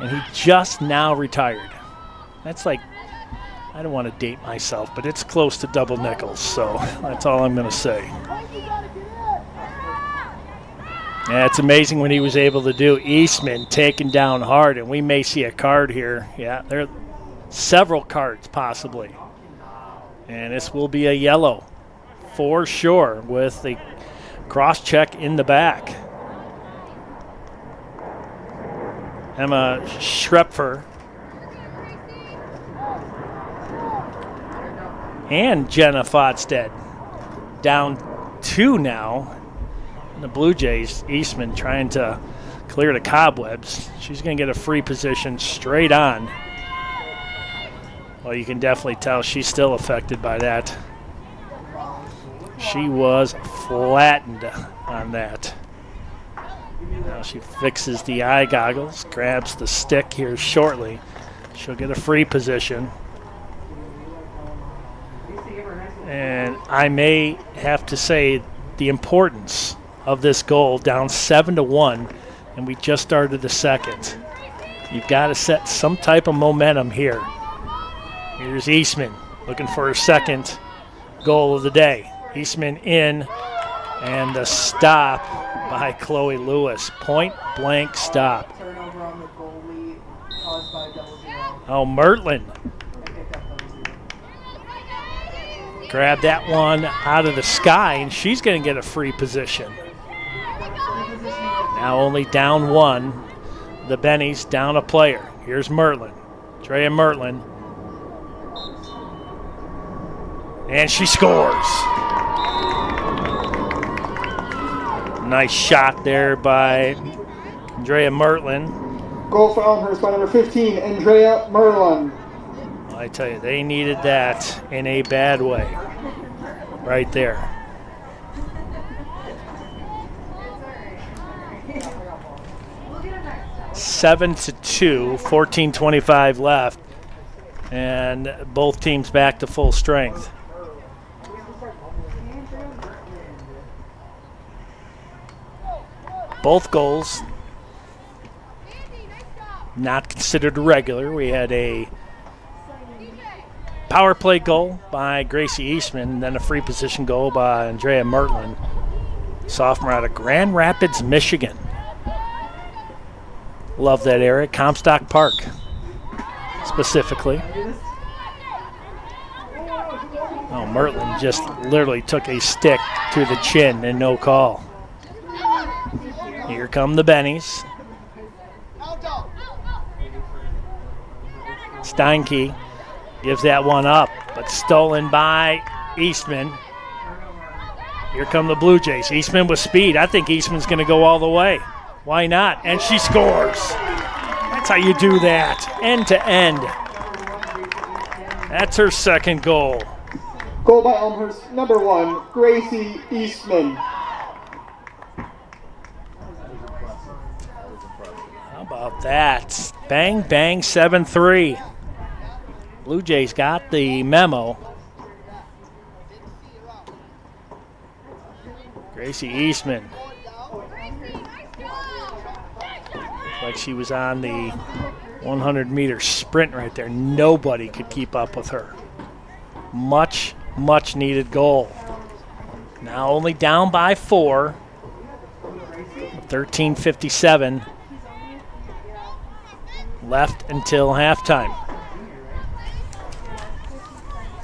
and he just now retired. That's like, I don't want to date myself, but it's close to double nickels, so that's all I'm going to say. Yeah, it's amazing what he was able to do. Eastman taken down hard, and we may see a card here. Yeah, there are several cards possibly. And this will be a yellow for sure with the cross-check in the back. Emma Schrepfer and Jenna Fodstead down 2 now. And the Blue Jays, Eastman trying to clear the cobwebs. She's going to get a free position straight on. Well, you can definitely tell she's still affected by that. She was flattened on that. Now she fixes the eye goggles, grabs the stick here shortly. She'll get a free position. And I may have to say the importance of this goal, down 7-1, and we just started the second. You've got to set some type of momentum here. Here's Eastman looking for her second goal of the day. Eastman in, and the stop by Chloe Lewis. Point blank stop. Turnover on the goalie caused by 0-0. Oh, Mertland grabbed that one out of the sky, and she's going to get a free position. Now only down 1. The Bennies down a player. Here's Mertland. Drea Mertland. And she scores. Nice shot there by Andrea Mertlin. Goal for Elmhurst by number 15, Andrea Merlin. I tell you, they needed that in a bad way. Right there. Seven to 2, 14:25 left, and both teams back to full strength. Both goals not considered regular. We had a power play goal by Gracie Eastman, and then a free position goal by Andrea Mertlin, sophomore out of Grand Rapids, Michigan. Love that area, Comstock Park specifically. Oh, Mertlin just literally took a stick to the chin and no call. Here come the Bennies. Steinke gives that one up, but stolen by Eastman. Here come the Blue Jays. Eastman with speed. I think Eastman's going to go all the way. Why not? And she scores. That's how you do that, end to end. That's her second goal. Goal by Elmhurst, number 1, Gracie Eastman. How about that? Bang, bang, 7-3. Blue Jays got the memo. Gracie Eastman. Looked like she was on the 100-meter sprint right there. Nobody could keep up with her. Much, much needed goal. Now only down by 4. 13:57 left until halftime.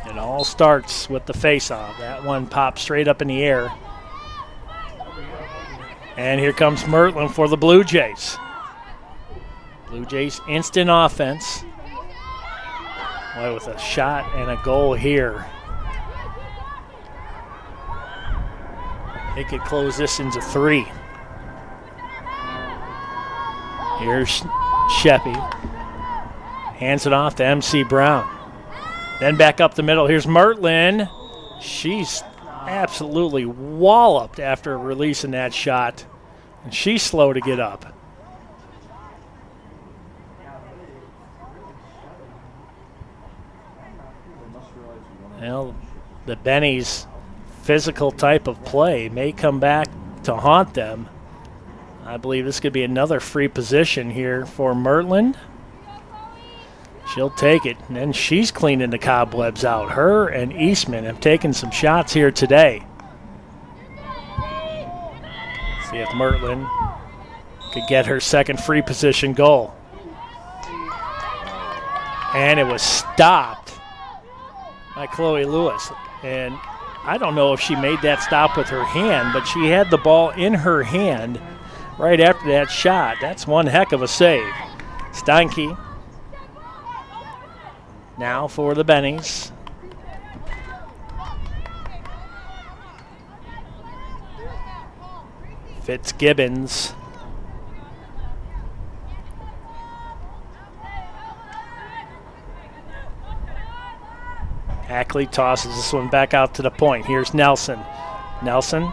It all starts with the face-off. That one pops straight up in the air. And here comes Mertlin for the Blue Jays. Blue Jays instant offense. Boy, with a shot and a goal here, they could close this into 3. Here's Sheppy. Hands it off to MC Brown. Then back up the middle. Here's Mertlin. She's absolutely walloped after releasing that shot. And she's slow to get up. Well, the Bennies' physical type of play may come back to haunt them. I believe this could be another free position here for Mertlin. She'll take it, and then she's cleaning the cobwebs out. Her and Eastman have taken some shots here today. See if Mertlin could get her second free position goal. And it was stopped by Chloe Lewis. And I don't know if she made that stop with her hand, but she had the ball in her hand right after that shot. That's one heck of a save. Steinke now for the Bennies. Fitzgibbons. Ackley tosses this one back out to the point. Here's Nelson. Nelson.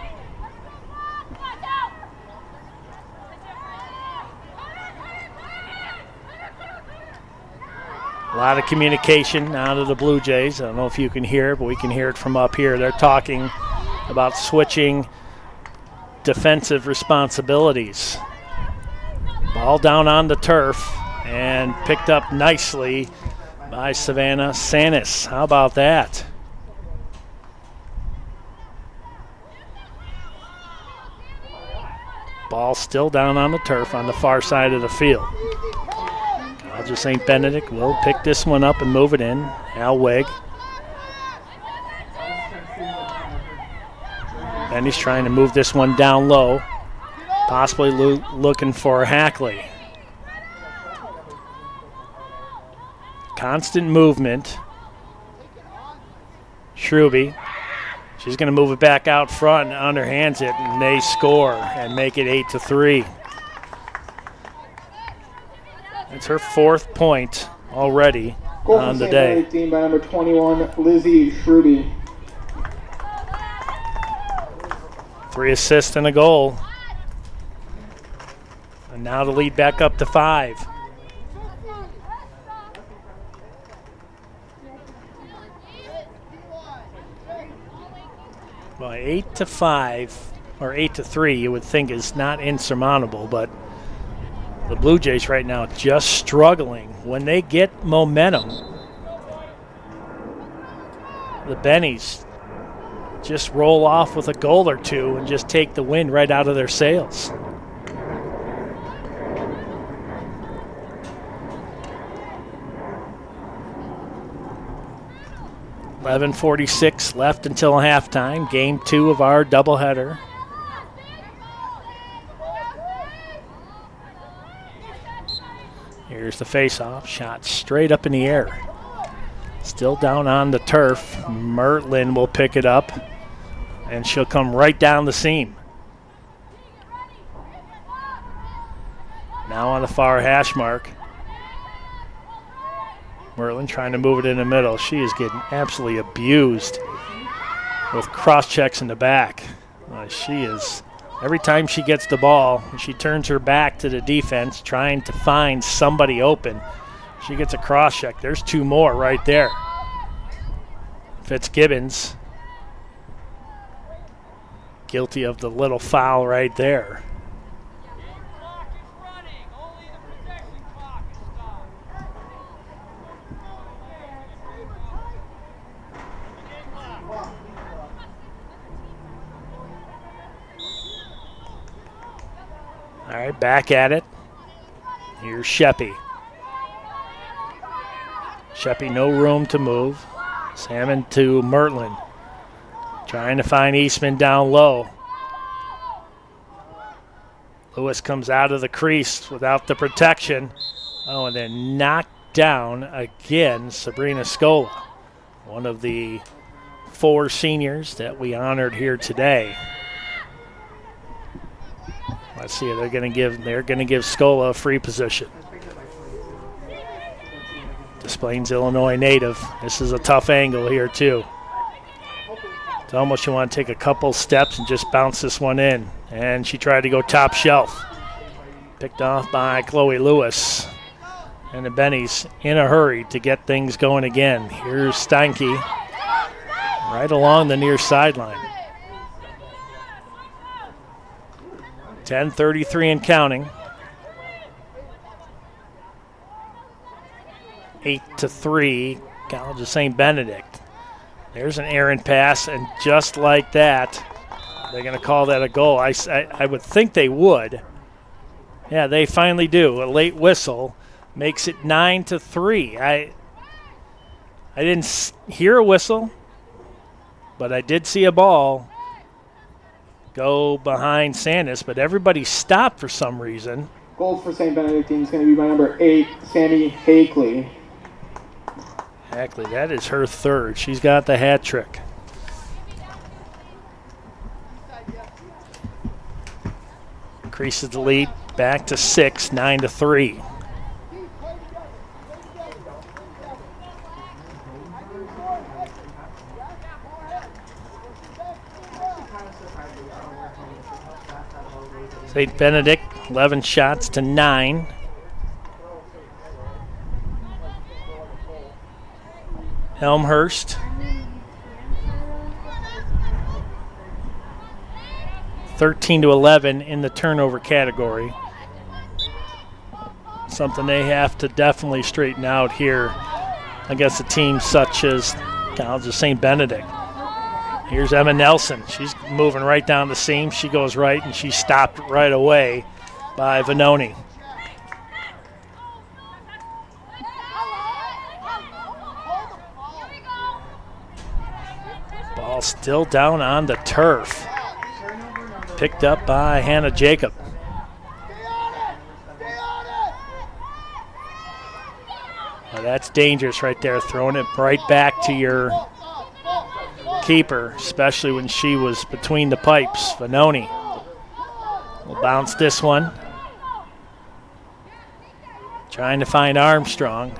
A lot of communication out of the Blue Jays. I don't know if you can hear it, but we can hear it from up here. They're talking about switching defensive responsibilities. Ball down on the turf and picked up nicely by Savannah Sanis. How about that? Ball still down on the turf on the far side of the field. Alger St. Benedict will pick this one up and move it in. Al Wigg. And he's trying to move this one down low, possibly looking for Hackley. Constant movement. Shrewby. She's going to move it back out front, underhands it, and they score and make it 8-3. It's her 4th point already on the day. Team by number 21, Lizzie Shrewby. 3 assists and a goal. And now the lead back up to 5. Well, 8-5 or 8-3, you would think is not insurmountable, but the Blue Jays right now just struggling. When they get momentum, the Bennies just roll off with a goal or two and just take the wind right out of their sails. .46 left until halftime. Game 2 of our doubleheader. Here's the face-off. Shot straight up in the air. Still down on the turf. Mertlin will pick it up, and she'll come right down the seam. Now on the far hash mark. Merlin trying to move it in the middle. She is getting absolutely abused with cross checks in the back. She is, every time she gets the ball, she turns her back to the defense trying to find somebody open. She gets a cross check. There's 2 more right there. Fitzgibbons guilty of the little foul right there. All right, back at it. Here's Sheppy. Sheppy, no room to move. Salmon to Mertlin. Trying to find Eastman down low. Lewis comes out of the crease without the protection. Oh, and then knocked down again, Sabrina Scola, one of the 4 seniors that we honored here today. Let's see, they're going to give Scola a free position. Des Plaines, Illinois native. This is a tough angle here too. It's almost you want to take a couple steps and just bounce this one in. And she tried to go top shelf. Picked off by Chloe Lewis. And the Bennies in a hurry to get things going again. Here's Steinke right along the near sideline. 10:33 and counting. 8-3, College of St. Benedict. There's an errant pass, and just like that, they're going to call that a goal. I would think they would. Yeah, they finally do. A late whistle makes it 9-3. I didn't hear a whistle, but I did see a ball go behind Sandus, but everybody stopped for some reason. Goal for St. Benedictine is going to be by number 8, Sammy Hakeley. Exactly, that is her 3rd. She's got the hat trick. Increases the lead back to 6, 9-3. St. Benedict, 11 shots to 9. Elmhurst, 13-11 in the turnover category. Something they have to definitely straighten out here against a team such as College of St. Benedict. Here's Emma Nelson. She's moving right down the seam. She goes right, and she's stopped right away by Vanoni. Ball still down on the turf. Picked up by Hannah Jacob. Well, that's dangerous right there, throwing it right back to your keeper, especially when she was between the pipes. Vanoni will bounce this one. Trying to find Armstrong.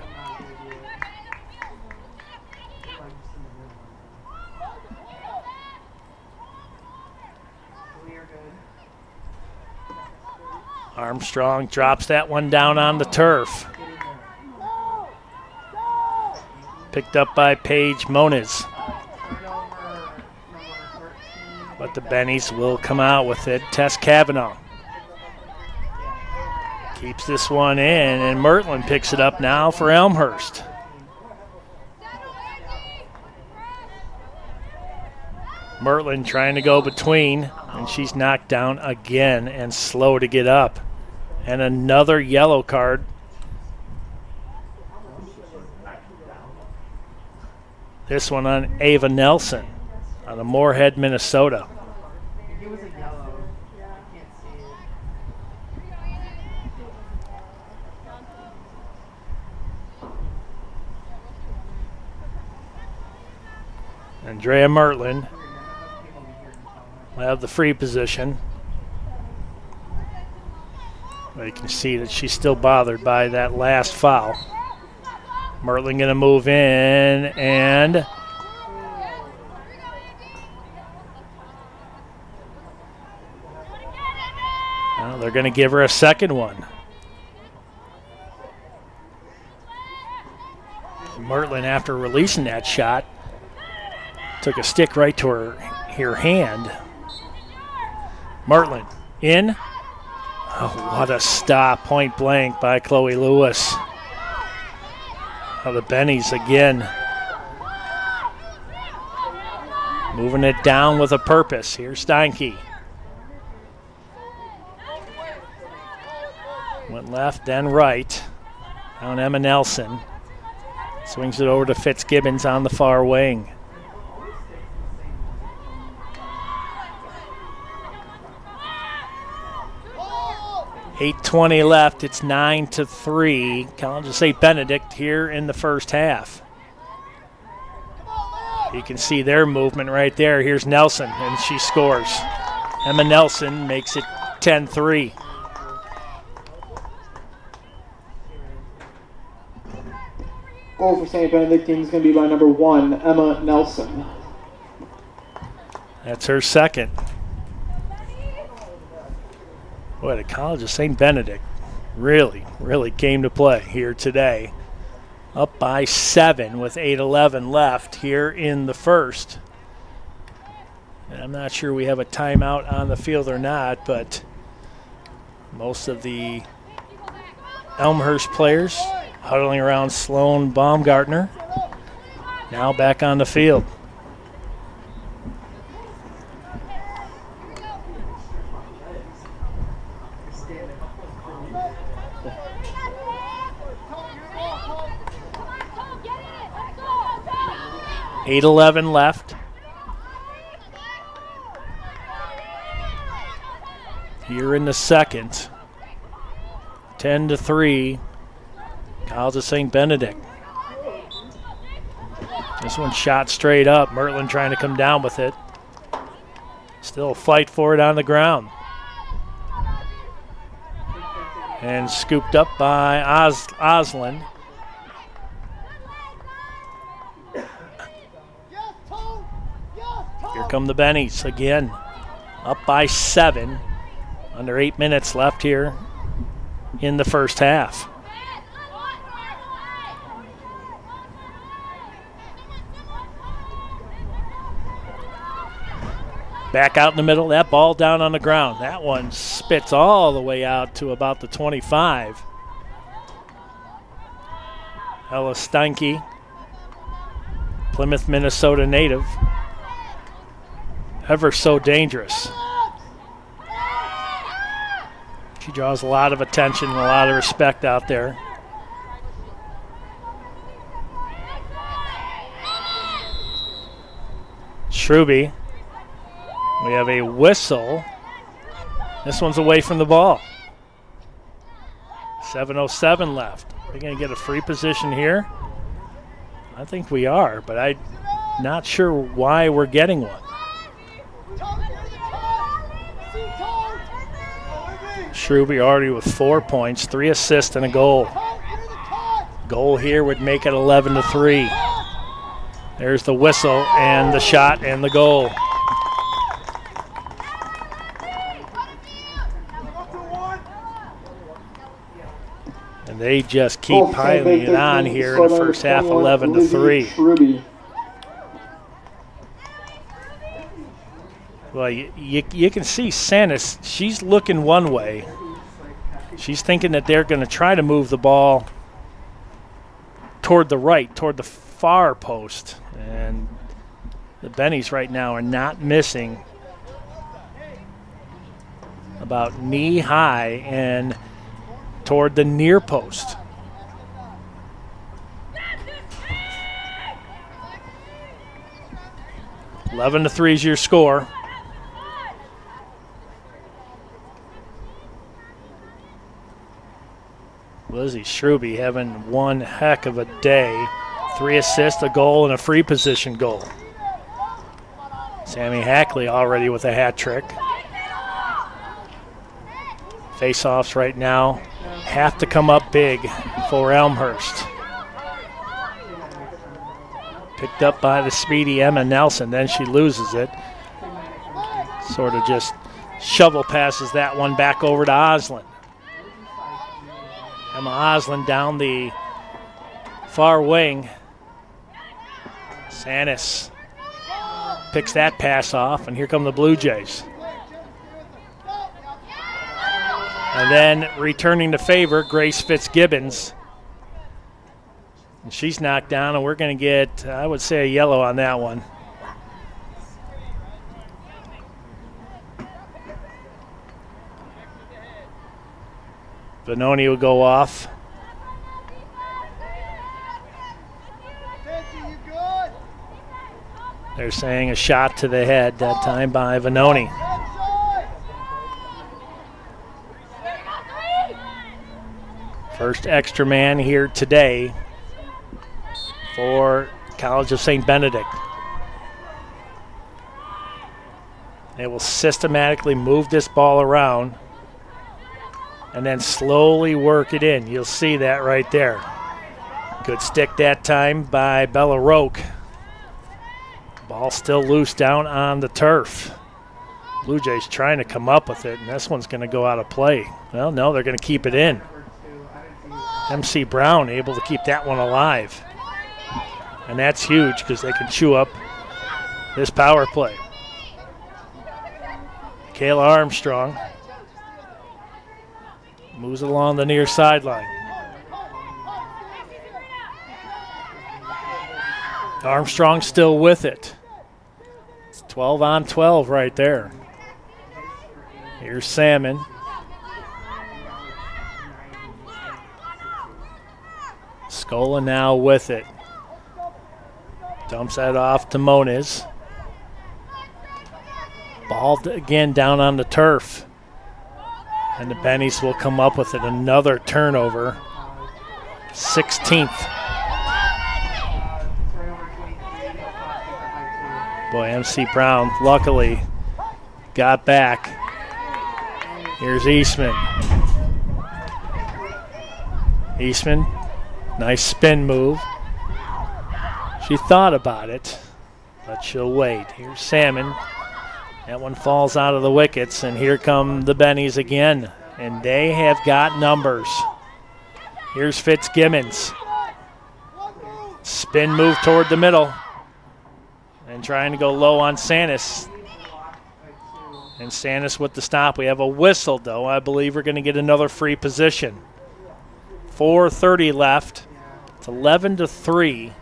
Armstrong drops that one down on the turf. Picked up by Paige Moniz. But the Bennies will come out with it. Tess Cavanaugh keeps this one in, and Mertland picks it up now for Elmhurst. Mertland trying to go between, and she's knocked down again and slow to get up. And another yellow card. This one on Ava Nelson out of Moorhead, Minnesota. Andrea Mertland will have the free position. But you can see that she's still bothered by that last foul. Mertland going to move in, and well, they're going to give her a second one. Mertland, after releasing that shot, took a stick right to her hand. Mertland in. Oh, what a stop, point blank by Chloe Lewis. Oh, the Bennies again. Moving it down with a purpose. Here's Steinke. Went left, then right. Down Emma Nelson. Swings it over to Fitzgibbons on the far wing. .8:20 left. It's 9-3. College of St. Benedict here in the first half. You can see their movement right there. Here's Nelson, and she scores. Emma Nelson makes it 10-3. Goal for St. Benedictine is going to be by number 1, Emma Nelson. That's her second. Boy, the College of St. Benedict really came to play here today. Up by 7 with 8:11 left here in the first. And I'm not sure we have a timeout on the field or not, but most of the Elmhurst players huddling around Sloan Baumgartner. Now back on the field. .8:11 left. Here in the second. 10-3. College of St. Benedict. This one shot straight up. Mertland trying to come down with it. Still a fight for it on the ground. And scooped up by Oslin. Here come the Bennies again. Up by 7. Under 8 minutes left here in the first half. Back out in the middle, that ball down on the ground. That one spits all the way out to about the 25. Ella Steinke, Plymouth, Minnesota native. Ever so dangerous. She draws a lot of attention and a lot of respect out there. Shrewby. We have a whistle. This one's away from the ball. 7:07 left. Are we going to get a free position here? I think we are, but not sure why we're getting one. Shrewby already with 4 points, 3 assists and a goal. Goal here would make it 11-3. There's the whistle and the shot and the goal. And they just keep piling it on here in the first half, 11-3. Well, you can see Sanis, she's looking one way. She's thinking that they're going to try to move the ball toward the right, toward the far post. And the Bennies right now are not missing about knee high and toward the near post. (11-3) is your score. Lizzie Shrewby having one heck of a day. 3 assists, a goal, and a free position goal. Sammy Hackley already with a hat trick. Face-offs right now have to come up big for Elmhurst. Picked up by the speedy Emma Nelson, then she loses it. Sort of just shovel passes that one back over to Oslin. Emma Oslin down the far wing. Sanis picks that pass off, and here come the Blue Jays. And then returning the favor, Grace Fitzgibbons. And she's knocked down, and we're going to get, I would say, a yellow on that one. Benoni will go off. They're saying a shot to the head that time by Venoni. First extra man here today for College of St. Benedict. They will systematically move this ball around and then slowly work it in. You'll see that right there. Good stick that time by Bella Roque. Ball still loose down on the turf. Blue Jays trying to come up with it, and this one's going to go out of play. Well, no, they're going to keep it in. MC Brown able to keep that one alive. And that's huge because they can chew up this power play. Kayla Armstrong moves along the near sideline. Armstrong still with it. It's 12 on 12 right there. Here's Salmon. Scola now with it. Dumps that off to Moniz. Ball again down on the turf. And the Bennies will come up with it. Another turnover. 16th. Boy, MC Brown luckily got back. Here's Eastman. Eastman, nice spin move. She thought about it, but she'll wait. Here's Salmon. That one falls out of the wickets, and here come the Bennies again, and they have got numbers. Here's Fitzgibbons. Spin move toward the middle, and trying to go low on Sanis. And Sanis with the stop. We have a whistle, though. I believe we're going to get another free position. 4:30 left. It's 11-3.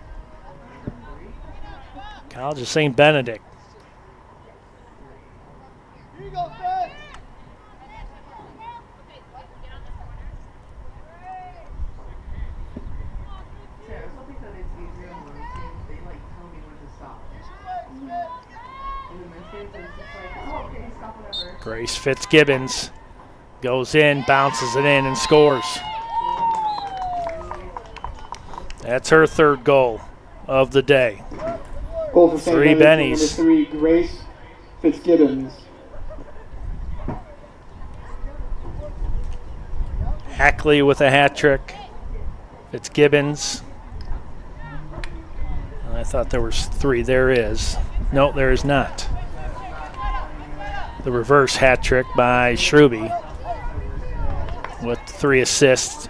College of St. Benedict. Grace Fitzgibbons goes in, bounces it in, and scores. That's her third goal of the day. Goal for St. Three Benedict, Bennies. number 3, Grace Fitzgibbons. Hackley with a hat trick. Fitzgibbons. I thought there was 3. There is. No, there is not. The reverse hat trick by Schruby with 3 assists.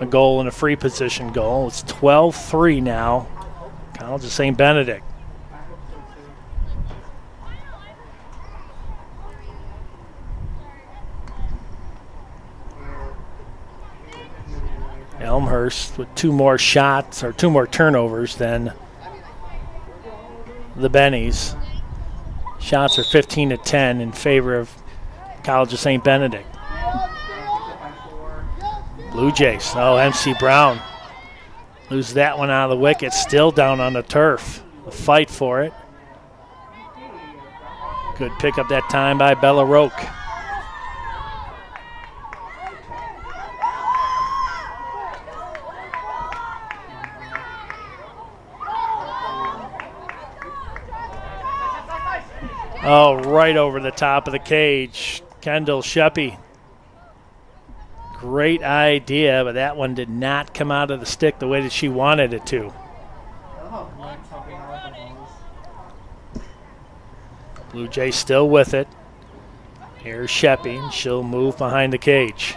A goal and a free position goal. It's 12-3 now. College of St. Benedict. Elmhurst with 2 more shots or 2 more turnovers than the Bennies. Shots are 15-10 in favor of College of St. Benedict. Blue Jays. Oh, MC Brown. Lose that one out of the wicket. Still down on the turf. A fight for it. Good pick up that time by Bella Roque. Oh, right over the top of the cage. Kendall Sheppy. Great idea, but that one did not come out of the stick the way that she wanted it to. Blue Jay still with it. Here's Sheppy, and she'll move behind the cage.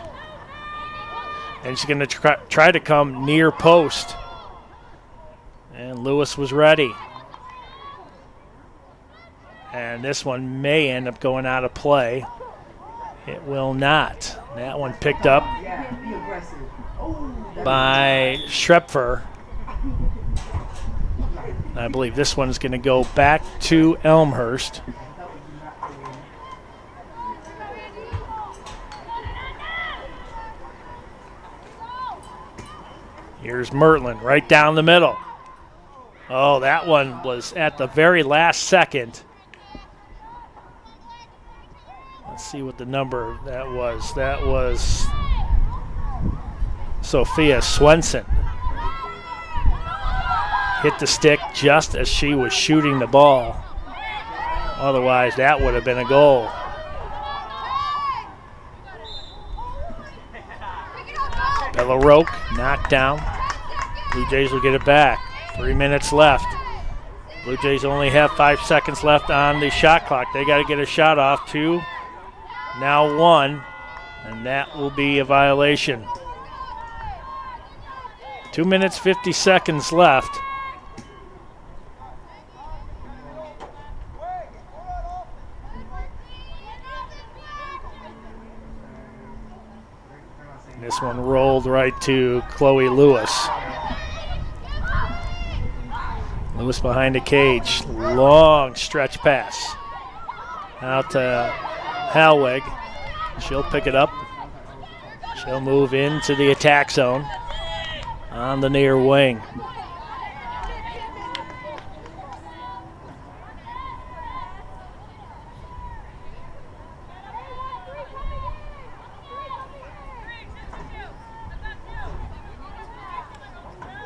And she's going to try to come near post. And Lewis was ready. And this one may end up going out of play. It will not. That one picked up by Schrepfer. I believe this one's going to go back to Elmhurst. Here's Mertland right down the middle. Oh, that one was at the very last second. Let's see what the number that was. That was Sophia Swenson. Hit the stick just as she was shooting the ball. Otherwise, that would have been a goal. Bella Roque knocked down. Blue Jays will get it back. 3 minutes left. Blue Jays only have 5 seconds left on the shot clock. They got to get a shot off. 2, now 1, and that will be a violation. 2 minutes, 50 seconds left. And this one rolled right to Chloe Lewis. Lewis behind the cage. Long stretch pass. Out to Halweg. She'll pick it up. She'll move into the attack zone on the near wing.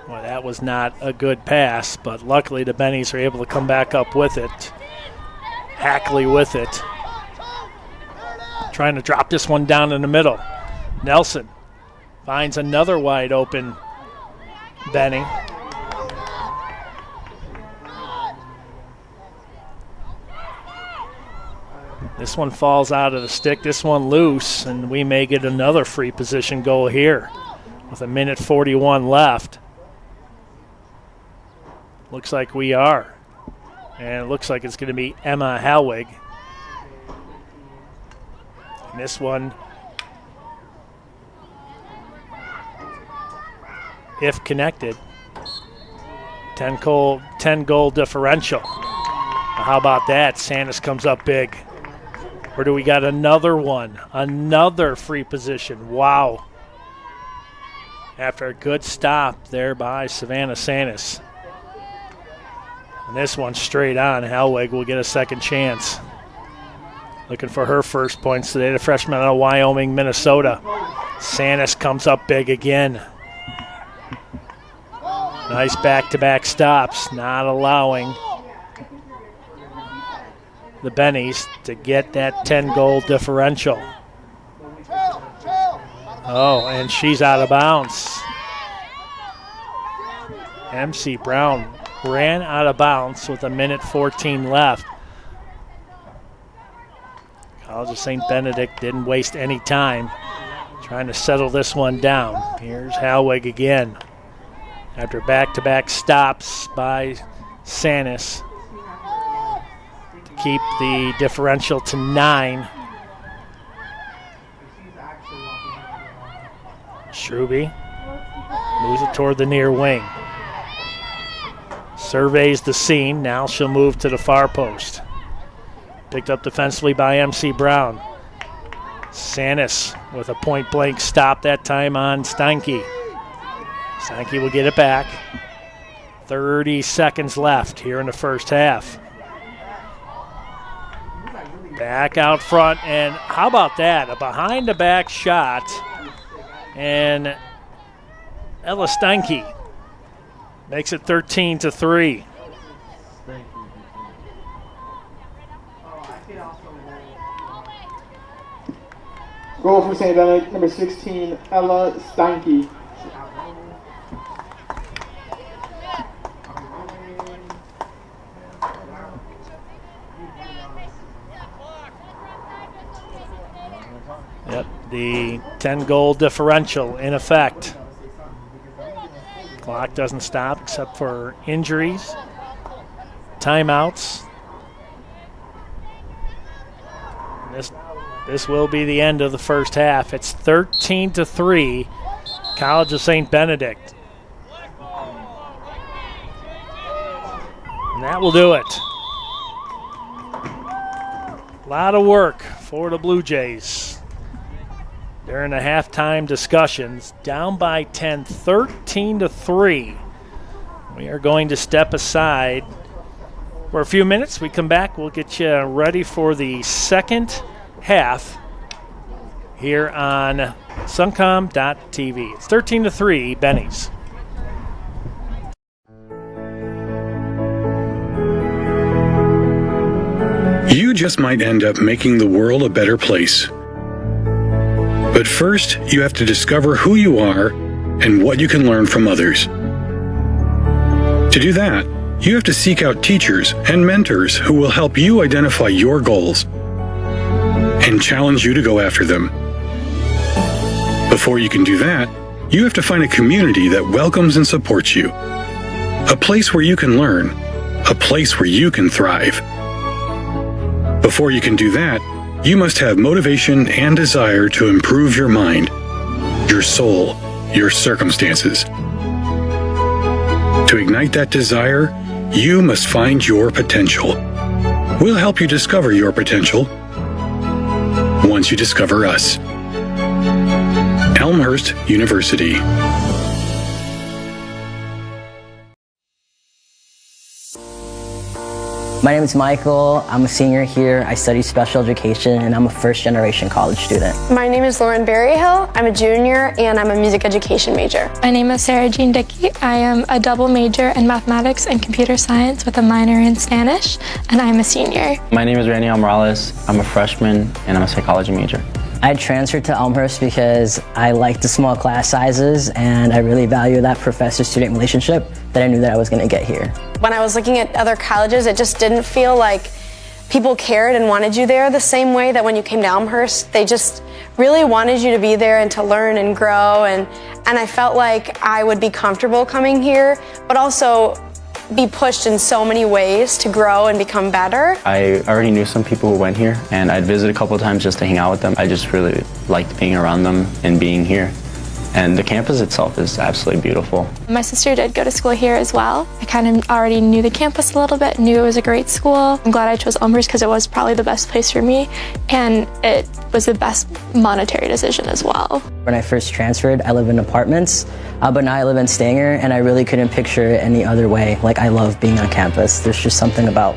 Well, that was not a good pass, but luckily the Bennies are able to come back up with it. Hackley with it. Trying to drop this one down in the middle. Nelson finds another wide open Benny. This one falls out of the stick. This one loose, and we may get another free position goal here with 1:41 left. Looks like we are. And it looks like it's going to be Emma Halweg. And this one, if connected, 10 goal differential. How about that? Sandus comes up big. Where do we got another one? Another free position. Wow. After a good stop there by Savannah Sandus. And this one straight on. Halweg will get a second chance. Looking for her first points today. The freshman out of Wyoming, Minnesota. Sandus comes up big again. Nice back-to-back stops, not allowing the Bennies to get that 10-goal differential. Oh, and she's out of bounds. MC Brown ran out of bounds with 1:14 left. College of St. Benedict didn't waste any time trying to settle this one down. Here's Halwig again. After back-to-back stops by Sanis to keep the differential to 9. Shrewby moves it toward the near wing. Surveys the scene. Now she'll move to the far post. Picked up defensively by MC Brown. Sanis with a point-blank stop that time on Steinke. Steinke will get it back. 30 seconds left here in the first half. Back out front, and how about that? A behind-the-back shot, and Ella Steinke makes it 13-3. Goal for St. Benedict, number 16, Ella Steinke. Yep, the 10-goal differential in effect. Clock doesn't stop except for injuries, timeouts. This will be the end of the first half. It's 13-3, College of St. Benedict. And that will do it. A lot of work for the Blue Jays. During the halftime discussions, down by 10, 13-3. We are going to step aside for a few minutes. We come back, we'll get you ready for the second half here on suncom.tv. It's 13-3, Bennies. You just might end up making the world a better place. But first, you have to discover who you are and what you can learn from others. To do that, you have to seek out teachers and mentors who will help you identify your goals and challenge you to go after them. Before you can do that, you have to find a community that welcomes and supports you. A place where you can learn. A place where you can thrive. Before you can do that, you must have motivation and desire to improve your mind, your soul, your circumstances. To ignite that desire, you must find your potential. We'll help you discover your potential once you discover us. Elmhurst University. My name is Michael. I'm a senior here. I study special education, and I'm a first-generation college student. My name is Lauren Berryhill. I'm a junior, and I'm a music education major. My name is Sarah Jean Dickey. I am a double major in mathematics and computer science with a minor in Spanish, and I'm a senior. My name is Randy Morales. I'm a freshman, and I'm a psychology major. I transferred to Elmhurst because I like the small class sizes, and I really value that professor-student relationship that I knew that I was going to get here. When I was looking at other colleges, it just didn't feel like people cared and wanted you there the same way that when you came to Elmhurst. They just really wanted you to be there and to learn and grow, and I felt like I would be comfortable coming here, but also be pushed in so many ways to grow and become better. I already knew some people who went here, and I'd visit a couple of times just to hang out with them. I just really liked being around them and being here. And the campus itself is absolutely beautiful. My sister did go to school here as well. I kind of already knew the campus a little bit, knew it was a great school. I'm glad I chose Elmhurst because it was probably the best place for me, and it was the best monetary decision as well. When I first transferred, I lived in apartments, but now I live in Stanger, and I really couldn't picture it any other way. Like, I love being on campus. There's just something about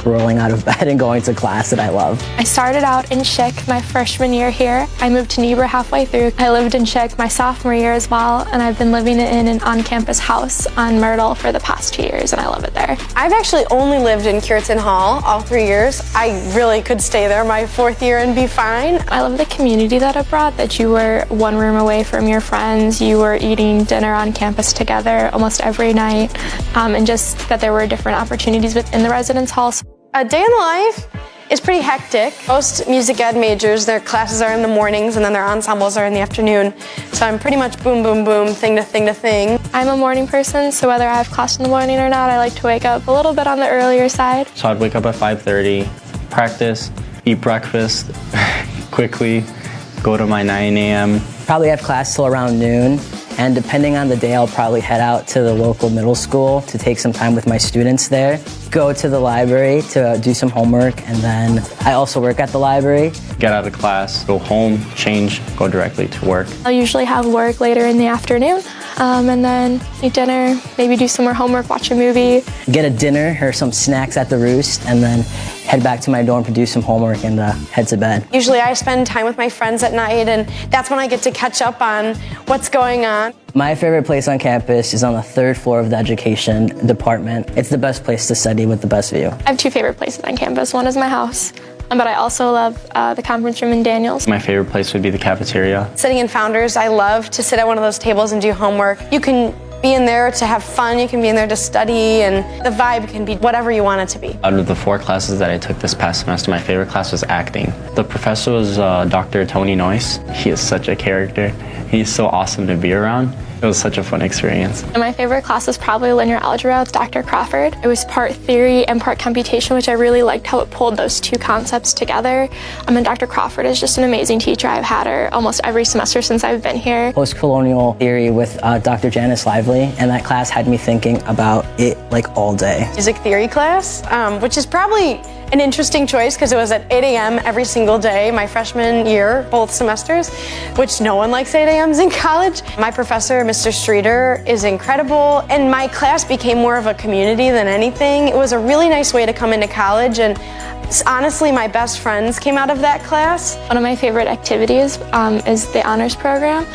rolling out of bed and going to class that I love. I started out in Chick my freshman year here. I moved to Niebuhr halfway through. I lived in Chick my sophomore year as well, and I've been living in an on-campus house on Myrtle for the past 2 years, and I love it there. I've actually only lived in Cureton Hall all 3 years. I really could stay there my 4th year and be fine. I love the community that it brought, that you were one room away from your friends, you were eating dinner on campus together almost every night, and just that there were different opportunities within the residence halls. A day in the life is pretty hectic. Most music ed majors, their classes are in the mornings and then their ensembles are in the afternoon. So I'm pretty much boom, boom, boom, thing to thing to thing. I'm a morning person, so whether I have class in the morning or not, I like to wake up a little bit on the earlier side. So I'd wake up at 5:30, practice, eat breakfast quickly, go to my 9 a.m. Probably have class till around noon, and depending on the day, I'll probably head out to the local middle school to take some time with my students there, go to the library to do some homework, and then I also work at the library. Get out of class, go home, change, go directly to work. I'll usually have work later in the afternoon, and then eat dinner, maybe do some more homework, watch a movie. Get a dinner or some snacks at the Roost, and then head back to my dorm to do some homework and head to bed. Usually I spend time with my friends at night, and that's when I get to catch up on what's going on. My favorite place on campus is on the 3rd floor of the education department. It's the best place to study with the best view. I have 2 favorite places on campus. One is my house, but I also love the conference room in Daniels. My favorite place would be the cafeteria. Sitting in Founders, I love to sit at one of those tables and do homework. You can be in there to have fun, you can be in there to study, and the vibe can be whatever you want it to be. Out of the 4 classes that I took this past semester, my favorite class was acting. The professor was Dr. Tony Noyce. He is such a character. He's so awesome to be around. It was such a fun experience. And my favorite class was probably linear algebra with Dr. Crawford. It was part theory and part computation, which I really liked how it pulled those 2 concepts together. And Dr. Crawford is just an amazing teacher. I've had her almost every semester since I've been here. Post-colonial theory with Dr. Janice Lively, and that class had me thinking about it like all day. Music theory class, which is probably an interesting choice because it was at 8 a.m. every single day my freshman year, both semesters, which no one likes 8 a.m.s in college. My professor, Mr. Streeter, is incredible, and my class became more of a community than anything. It was a really nice way to come into college, and honestly, my best friends came out of that class. One of my favorite activities is the honors program.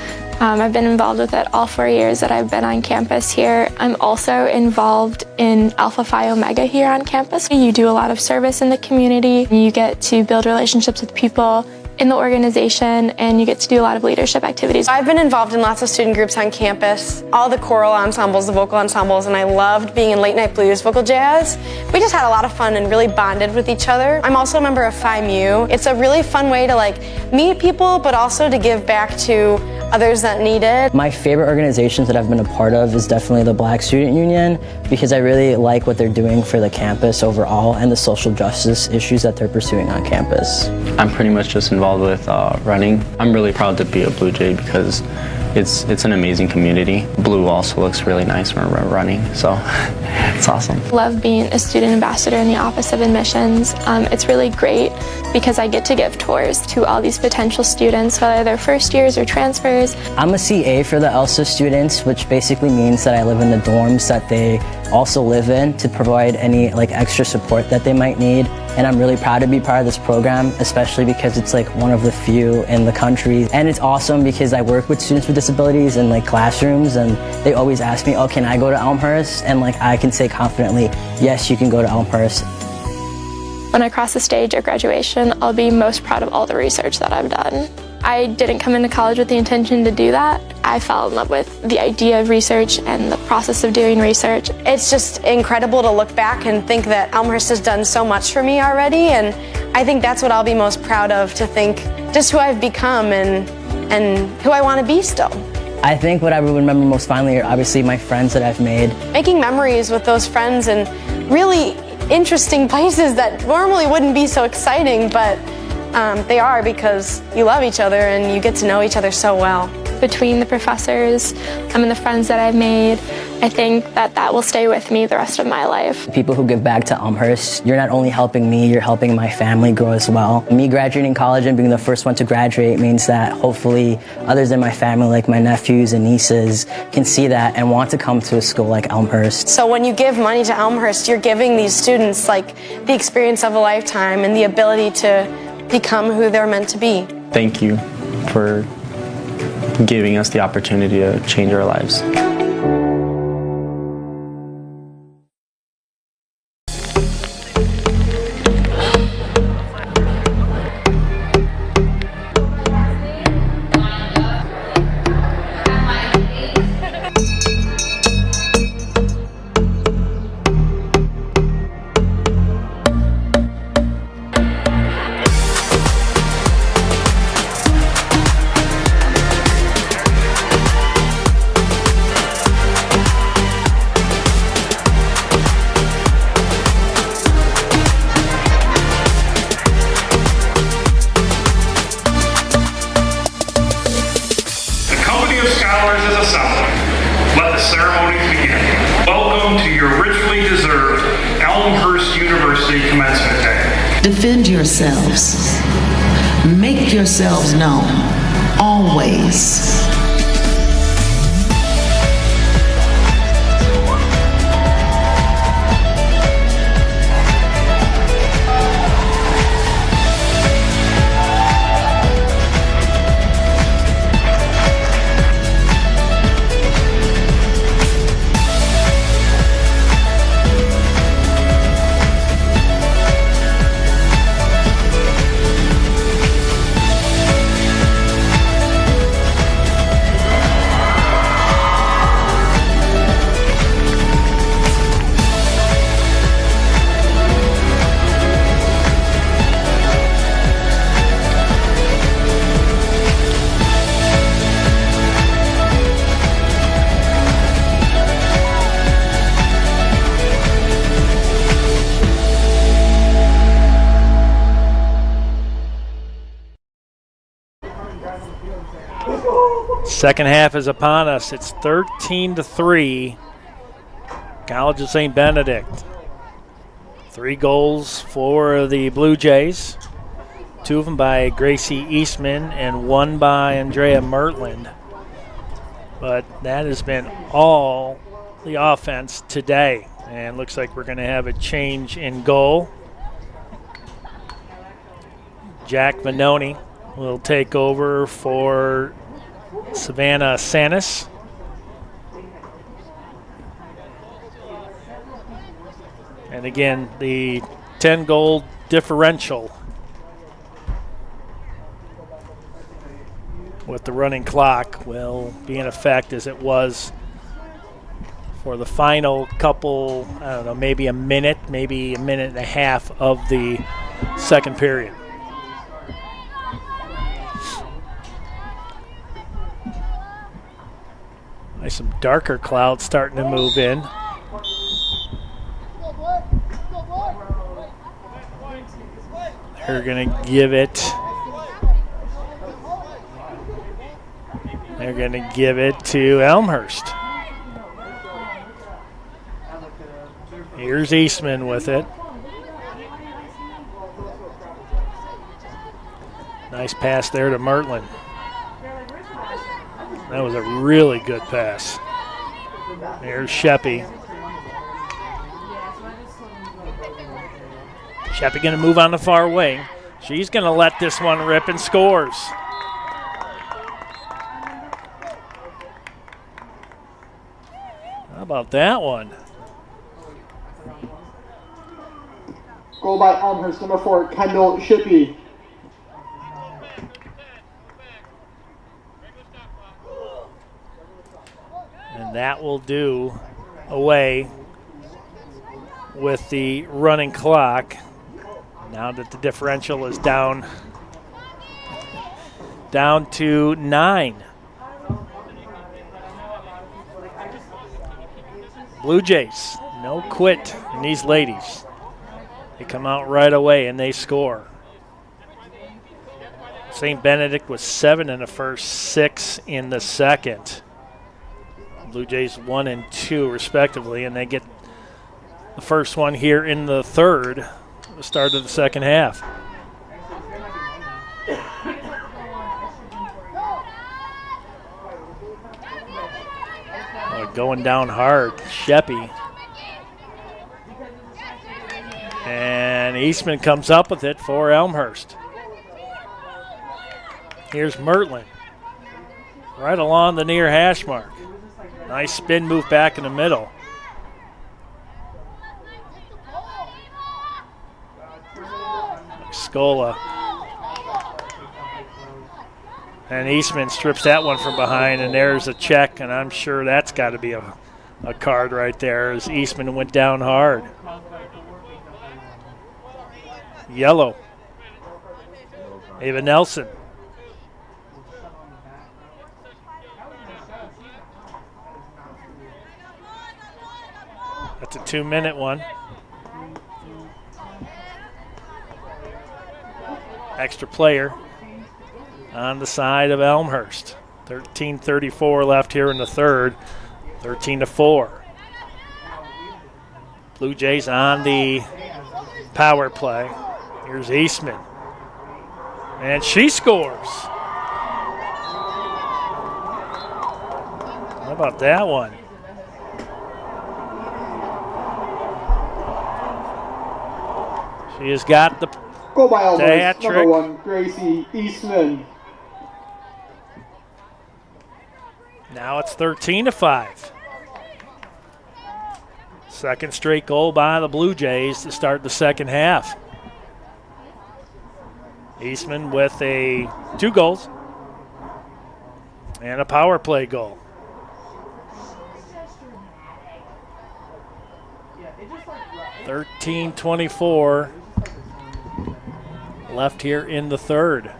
I've been involved with it all 4 years that I've been on campus here. I'm also involved in Alpha Phi Omega here on campus. You do a lot of service in the community. You get to build relationships with people in the organization, and you get to do a lot of leadership activities. I've been involved in lots of student groups on campus, all the choral ensembles, the vocal ensembles, and I loved being in late night blues, vocal jazz. We just had a lot of fun and really bonded with each other. I'm also a member of Phi Mu. It's a really fun way to meet people, but also to give back to others that need it. My favorite organizations that I've been a part of is definitely the Black Student Union, because I really like what they're doing for the campus overall and the social justice issues that they're pursuing on campus. I'm pretty much just involved with running. I'm really proud to be a Blue Jay because it's an amazing community. Blue also looks really nice when we're running, so it's awesome. Love being a student ambassador in the Office of Admissions. It's really great because I get to give tours to all these potential students, whether they're first years or transfers. I'm a CA for the ELSA students, which basically means that I live in the dorms that they also live in to provide any extra support that they might need. And I'm really proud to be part of this program, especially because it's one of the few in the country. And it's awesome because I work with students with disabilities in classrooms, and they always ask me, oh, can I go to Elmhurst? And I can say confidently, yes, you can go to Elmhurst. When I cross the stage at graduation, I'll be most proud of all the research that I've done. I didn't come into college with the intention to do that. I fell in love with the idea of research and the process of doing research. It's just incredible to look back and think that Elmhurst has done so much for me already, and I think that's what I'll be most proud of, to think just who I've become and who I want to be still. I think what I would remember most fondly are obviously my friends that I've made. Making memories with those friends in really interesting places that normally wouldn't be so exciting, but they are because you love each other and you get to know each other so well. between the professors and the friends that I've made, I think that will stay with me the rest of my life. People who give back to Elmhurst, you're not only helping me, you're helping my family grow as well. Me graduating college and being the first one to graduate means that hopefully others in my family, like my nephews and nieces, can see that and want to come to a school like Elmhurst. So when you give money to Elmhurst, you're giving these students like the experience of a lifetime and the ability to become who they're meant to be. Thank you for giving us the opportunity to change our lives. Defend yourselves. Make yourselves known. Always. Second half is upon us. It's 13-3. College of St. Benedict. 3 goals for the Blue Jays. 2 of them by Gracie Eastman and 1 by Andrea Mertland. But that has been all the offense today. And looks like we're going to have a change in goal. Jack Vanoni will take over for Savannah Sanis. And again, the 10-goal differential with the running clock will be in effect as it was for the final couple, I don't know, maybe a minute and a half of the second period. Nice, some darker clouds starting to move in. They're going to give it. They're going to give it to Elmhurst. Here's Eastman with it. Nice pass there to Mertland. That was a really good pass. There's Sheppy. Sheppy going to move on the far wing. She's going to let this one rip and scores. How about that one? Goal by Elmhurst, number 4, Kendall Shippey. And that will do away with the running clock. Now that the differential is down to 9. Blue Jays, no quit in these ladies. They come out right away and they score. St. Benedict was 7 in the first, 6 in the second. Blue Jays 1 and 2 respectively, and they get the first one here in the third, the start of the second half. Going down hard, Sheppy. And Eastman comes up with it for Elmhurst. Here's Mertland. Right along the near hash mark. Nice spin move back in the middle. Scola. And Eastman strips that one from behind, and there's a check, and I'm sure that's got to be a card right there as Eastman went down hard. Yellow. Ava Nelson. That's a 2-minute one. Extra player on the side of Elmhurst. 13:34 left here in the third. 13-4. Blue Jays on the power play. Here's Eastman. And she scores. How about that one? She has got the goal by Elmhurst, trick. number 1, Gracie Eastman. Now it's 13-5. Second straight goal by the Blue Jays to start the second half. Eastman with 2 goals and a power play goal. $13-24 left here in the third.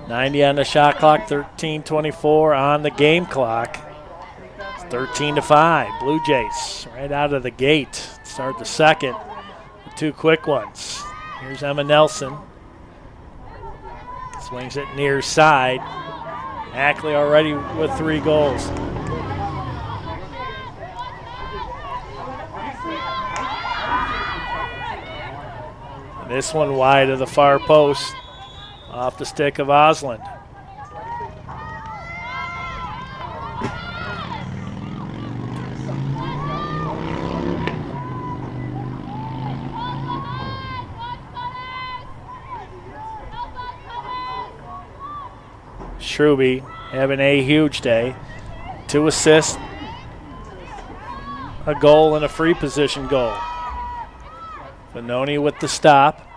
90 on the shot clock, 13:24 on the game clock. It's 13-5. Blue Jays right out of the gate. Start the second with 2 quick ones. Here's Emma Nelson. Swings it near side. Ackley already with 3 goals. And this one wide of the far post. Off the stick of Osland. Shrewby having a huge day. 2 assists, a goal, and a free position goal. Benoni with the stop.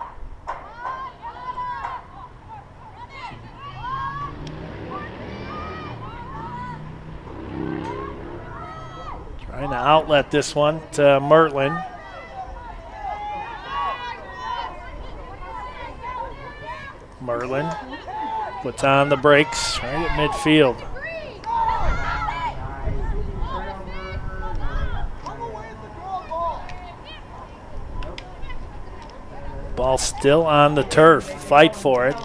Trying to outlet this one to Mertland. Merlin puts on the brakes right at midfield. Ball still on the turf. Fight for it.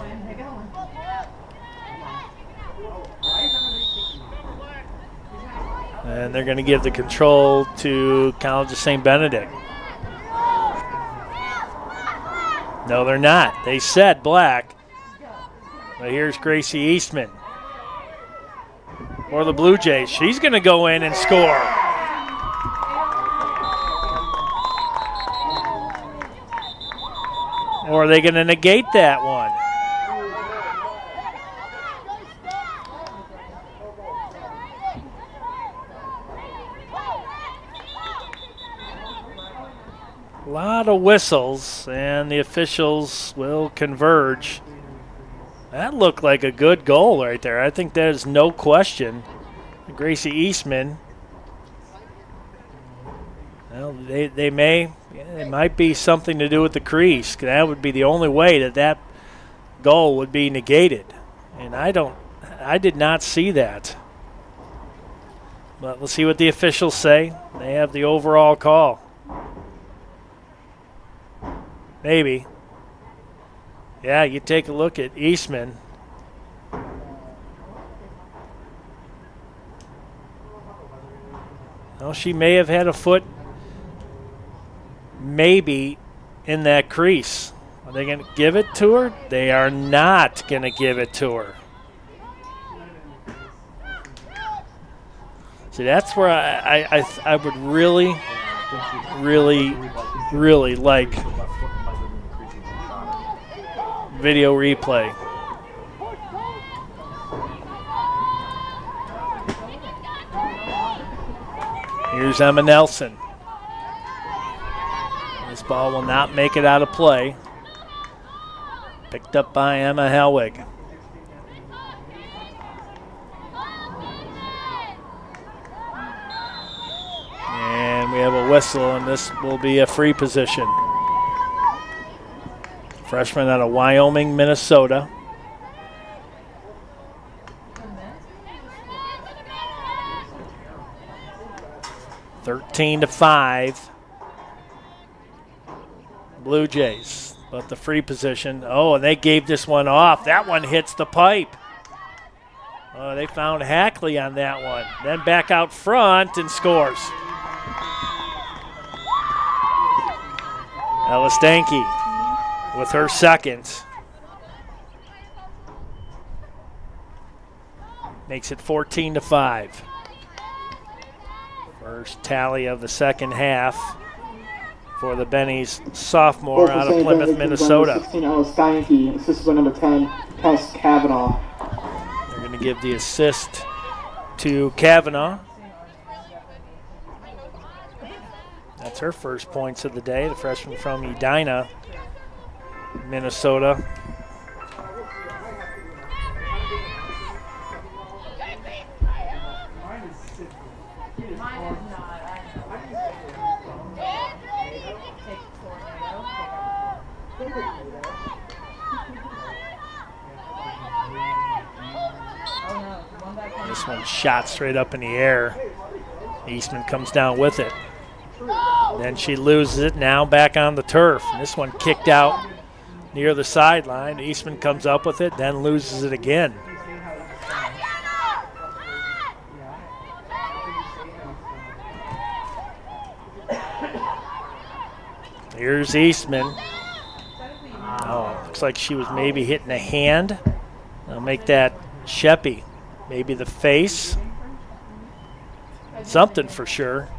And they're going to give the control to College of St. Benedict. No, they're not. They said black. But here's Gracie Eastman for the Blue Jays. She's going to go in and score. Or are they going to negate that one? A lot of whistles, and the officials will converge. That looked like a good goal right there. I think that is no question. Gracie Eastman. Well, it might be something to do with the crease. That would be the only way that goal would be negated. And I did not see that. But let's see what the officials say. They have the overall call. Maybe. Yeah, you take a look at Eastman. Well, she may have had a foot maybe in that crease. Are they going to give it to her? They are not going to give it to her. See, that's where I would really, really, really like video replay. Here's Emma Nelson. This ball will not make it out of play. Picked up by Emma Helwig. And we have a whistle, and this will be a free position. Freshman out of Wyoming, Minnesota. (13-5). Blue Jays, but the free position. Oh, and they gave this one off. That one hits the pipe. Oh, they found Hackley on that one. Then back out front and scores. Ella Stanky with her second. Makes it 14-5. First tally of the second half for the Bennies sophomore out of Plymouth, Minnesota. 16, Ella Stanky, assisted by number 10, Tess Kavanaugh. They're going to give the assist to Kavanaugh. That's her first points of the day, the freshman from Edina, Minnesota. This one shot straight up in the air. Eastman comes down with it. Then she loses it, now back on the turf. And this one kicked out near the sideline. Eastman comes up with it, then loses it again. Here's Eastman. Oh, looks like she was maybe hitting a hand. I'll make that Sheppy. Maybe the face. Something for sure.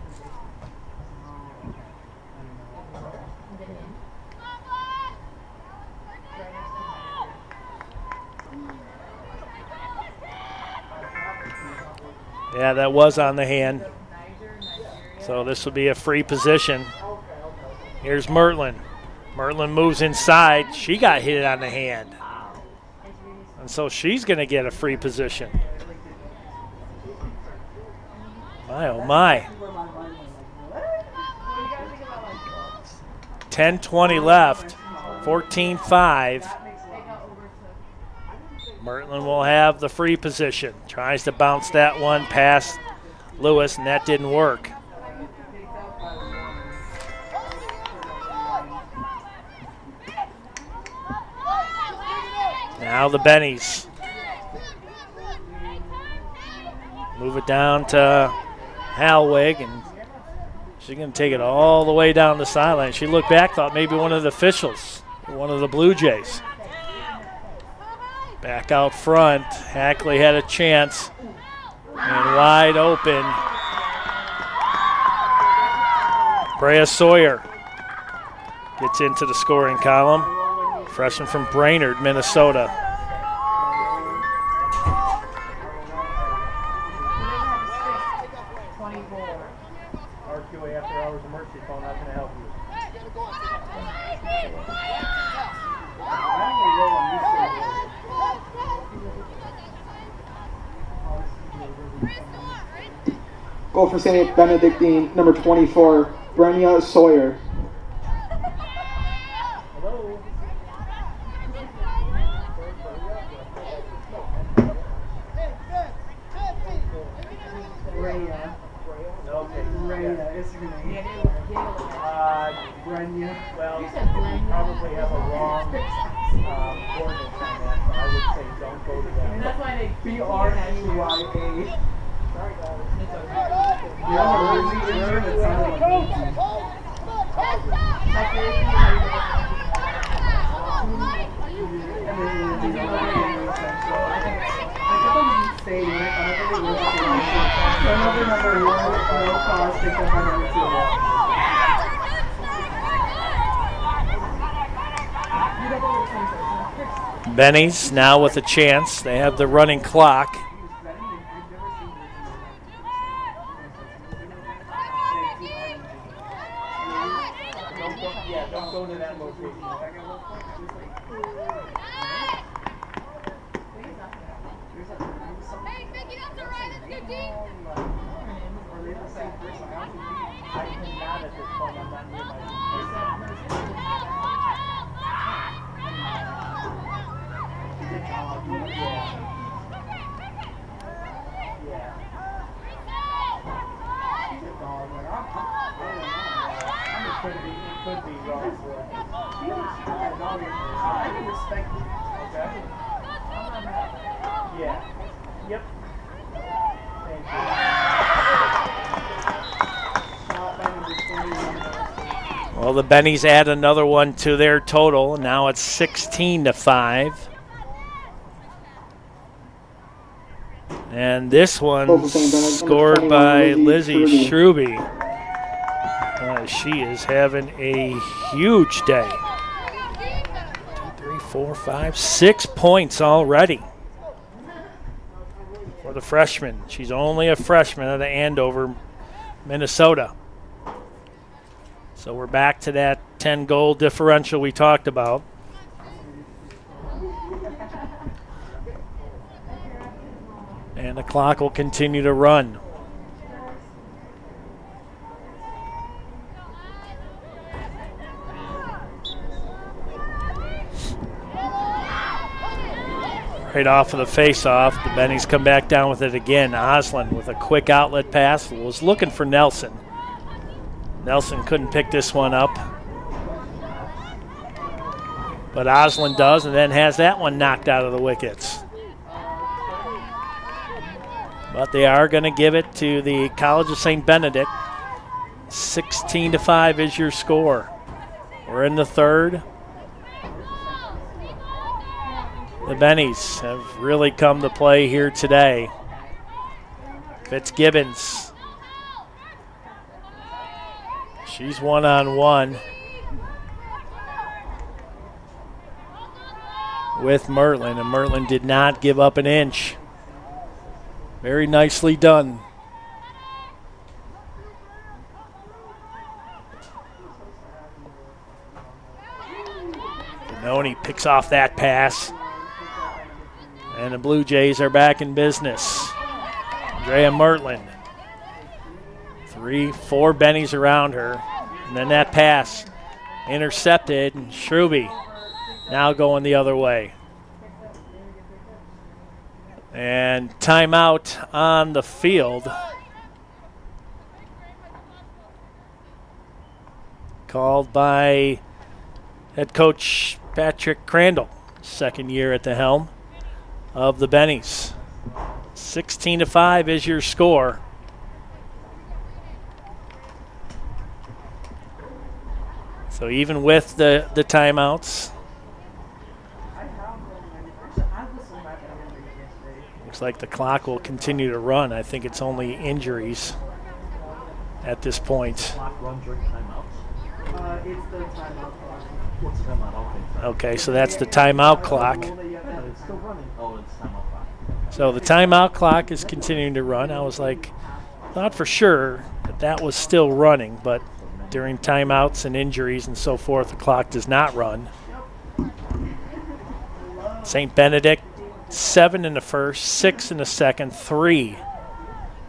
Yeah, that was on the hand. So this will be a free position. Here's Mertlin. Mertlin moves inside. She got hit on the hand. And so she's going to get a free position. My, oh my. 10:20 left. 14-5. Mertlin will have the free position. Tries to bounce that one past Lewis, and that didn't work. Now the Bennies. Move it down to Halwig, and she's going to take it all the way down the sideline. She looked back, thought maybe one of the officials, one of the Blue Jays. Back out front, Hackley had a chance, and wide open. Brea Sawyer gets into the scoring column. Freshman from Brainerd, Minnesota. RQA after hours emergency phone, how can I help you? Goal for St. Benedictine, number 24, Brenia Sawyer. Okay. Raya is her name. Brenya. Well, you probably have a wrong coordinates on that, but I would say don't go to that. That's why they B-R-E-Y-A. Sorry, guys. It's okay. You're on the word that sounded Benny's now with a chance. They have the running clock. Don't go to that location. Hey, Mickey, that's all right. That's good, Dean. Are they the same person? I cannot at this point. I'm not near my. Could be wrong for it. I can respect it. Okay? Yeah. Yep. Thank you. Well, the Bennies add another one to their total. Now it's 16-5. And this one's scored by Lizzie Schruby. She is having a huge day. 2, 3, 4, 5, 6 points already for the freshman. She's only a freshman out of Andover, Minnesota. So we're back to that 10-goal differential we talked about. And the clock will continue to run. Right off of the face-off, the Bennies come back down with it again. Oslin with a quick outlet pass. Was looking for Nelson. Nelson couldn't pick this one up. But Oslin does, and then has that one knocked out of the wickets. But they are going to give it to the College of St. Benedict. 16-5 is your score. We're in the third. The Bennies have really come to play here today. Fitzgibbons. She's one-on-one with Merlin, and Merlin did not give up an inch. Very nicely done. Benoni picks off that pass. And the Blue Jays are back in business. Andrea Mertland. 3, 4 Bennies around her. And then that pass intercepted. And Schruby now going the other way. And timeout on the field. Called by head coach Patrick Crandall. Second year at the helm of the Bennies. 16-5 is your score. So even with the timeouts, looks like the clock will continue to run. I think it's only injuries at this point. Clock run during timeouts? It's the timeout clock. What's the timeout? Okay, so that's the timeout clock. It's still running. Oh, it's timeout clock. So the timeout clock is continuing to run. I was like, thought for sure that was still running, but during timeouts and injuries and so forth, the clock does not run. St. Benedict, 7 in the first, 6 in the second, 3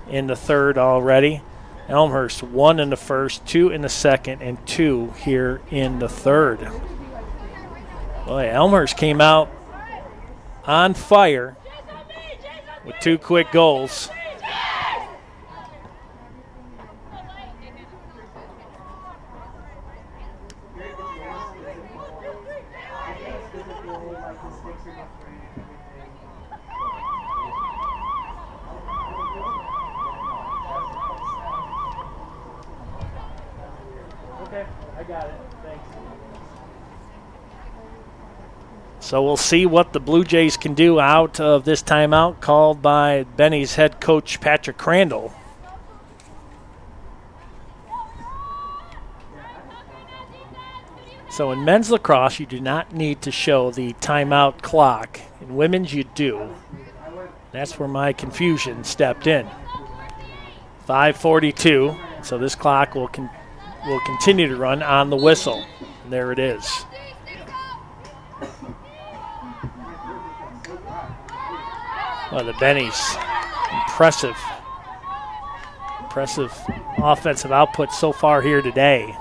in the third already. Elmhurst, 1 in the first, 2 in the second, and 2 here in the third. Boy, Elmhurst came out on fire with 2 quick goals. Okay, I got it. Thanks. So we'll see what the Blue Jays can do out of this timeout called by Benny's head coach, Patrick Crandall. So in men's lacrosse, you do not need to show the timeout clock. In women's, you do. That's where my confusion stepped in. 5:42, so this clock will continue to run on the whistle. And there it is. Well, the Bennies, impressive offensive output so far here today.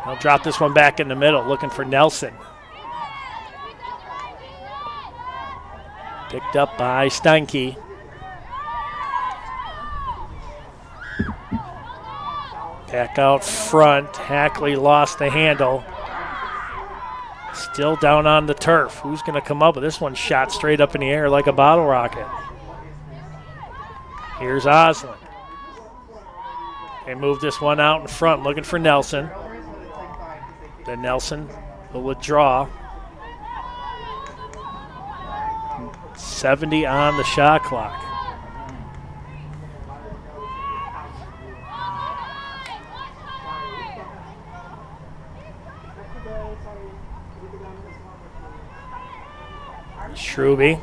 They'll drop this one back in the middle, looking for Nelson. Picked up by Steinke. Back out front, Hackley lost the handle. Still down on the turf. Who's going to come up with this one? Shot straight up in the air like a bottle rocket. Here's Oslin. They move this one out in front, looking for Nelson. Then Nelson will withdraw. 70 on the shot clock. Schruby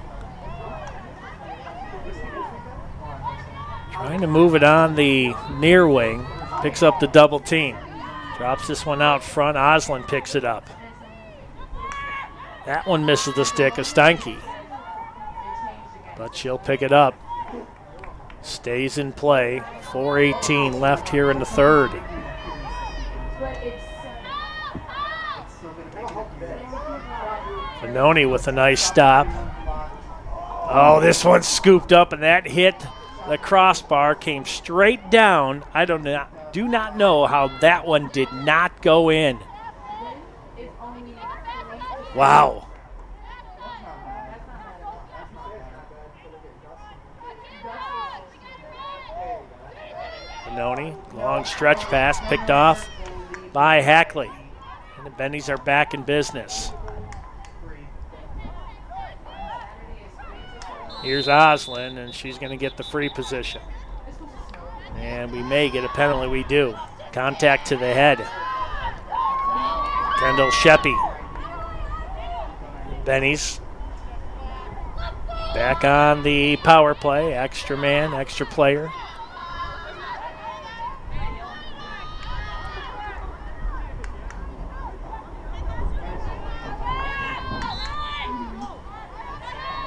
trying to move it on the near wing. Picks up the double team. Drops this one out front. Oslin picks it up. That one misses the stick of Steinke. But she'll pick it up. Stays in play. 4:18 left here in the third. Benoni with a nice stop. Oh, this one's scooped up, and that hit the crossbar, came straight down. I do not know how that one did not go in. Wow. Benoni, long stretch pass, picked off by Hackley. And the Bennies are back in business. Here's Oslin, and she's going to get the free position. And we may get a penalty. We do. Contact to the head. Kendall Sheppy. Bennies back on the power play. Extra man, extra player.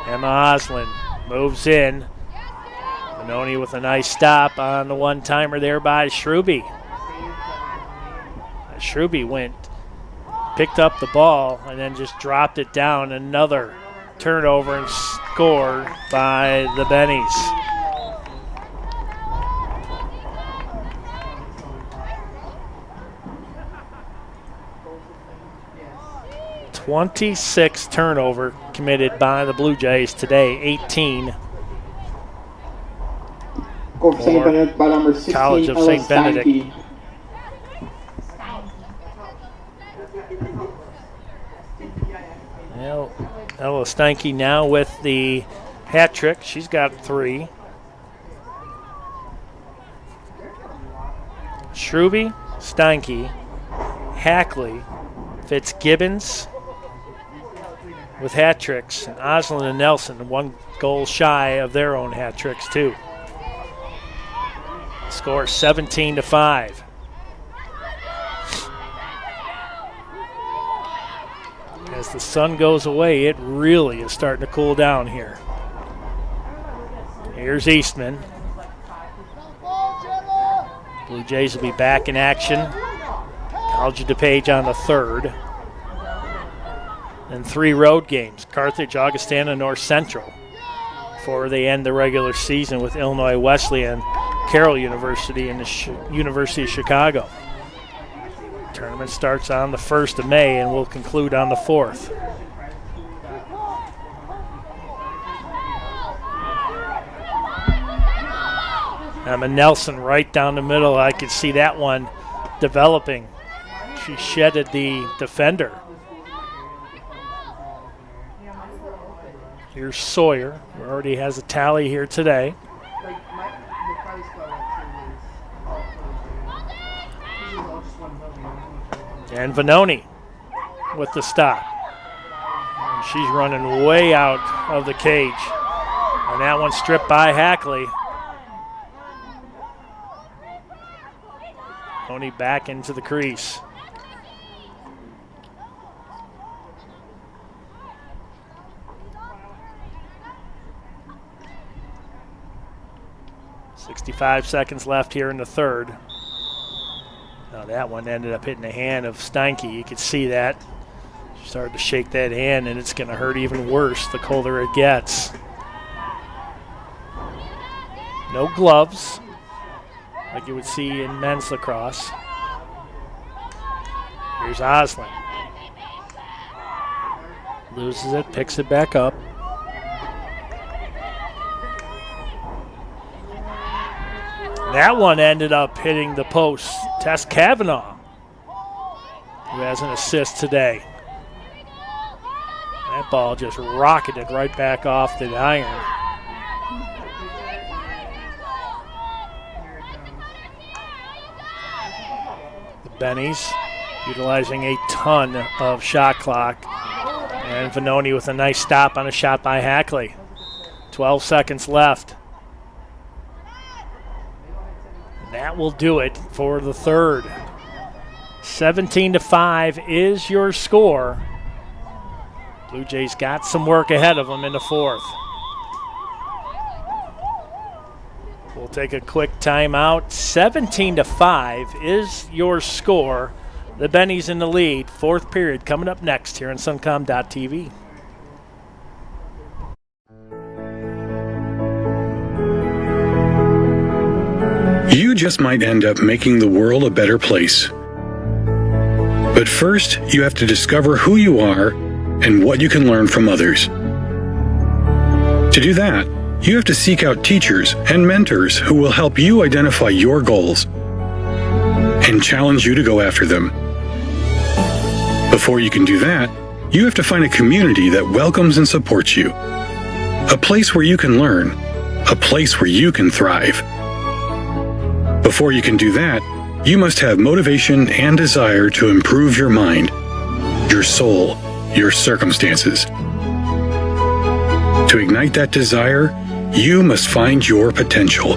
Emma Oslin moves in. Benoni with a nice stop on the one-timer there by Schruby. Schruby picked up the ball and then just dropped it down. Another turnover and scored by the Bennies. .26 turnover committed by the Blue Jays today, 18 for St. Benedict by number 16, College of St. Benedict. Well, Ella Steinke now with the hat trick. She's got 3. Schruby, Steinke, Hackley, Fitzgibbons with hat tricks, and Oslin and Nelson 1 goal shy of their own hat tricks too. Score 17-5. As the sun goes away, it really is starting to cool down here. Here's Eastman. Blue Jays will be back in action. College of DuPage on the 3rd. And 3 road games, Carthage, Augustana, North Central, before they end the regular season with Illinois Wesleyan, Carroll University, and the University of Chicago. Tournament starts on the 1st of May and will conclude on the 4th. Emma Nelson right down the middle. I could see that one developing. She shedded the defender. Here's Sawyer, who already has a tally here today. And Vanoni with the stop. And she's running way out of the cage. And that one stripped by Hackley. Vanoni back into the crease. .65 seconds left here in the third. Now that one ended up hitting the hand of Steinke. You could see that. She started to shake that hand, and it's going to hurt even worse the colder it gets. No gloves, like you would see in men's lacrosse. Here's Oslin. Loses it, picks it back up. That one ended up hitting the post. Tess Kavanaugh, who has an assist today. That ball just rocketed right back off the iron. The Bennies utilizing a ton of shot clock. And Vanoni with a nice stop on a shot by Hackley. 12 seconds left. That will do it for the third. 17-5 is your score. Blue Jays got some work ahead of them in the fourth. We'll take a quick timeout. 17-5 is your score. The Bennies in the lead. Fourth period coming up next here on Suncom.tv. You just might end up making the world a better place. But first, you have to discover who you are and what you can learn from others. To do that, you have to seek out teachers and mentors who will help you identify your goals and challenge you to go after them. Before you can do that, you have to find a community that welcomes and supports you. A place where you can learn. A place where you can thrive. Before you can do that, you must have motivation and desire to improve your mind, your soul, your circumstances. To ignite that desire, you must find your potential.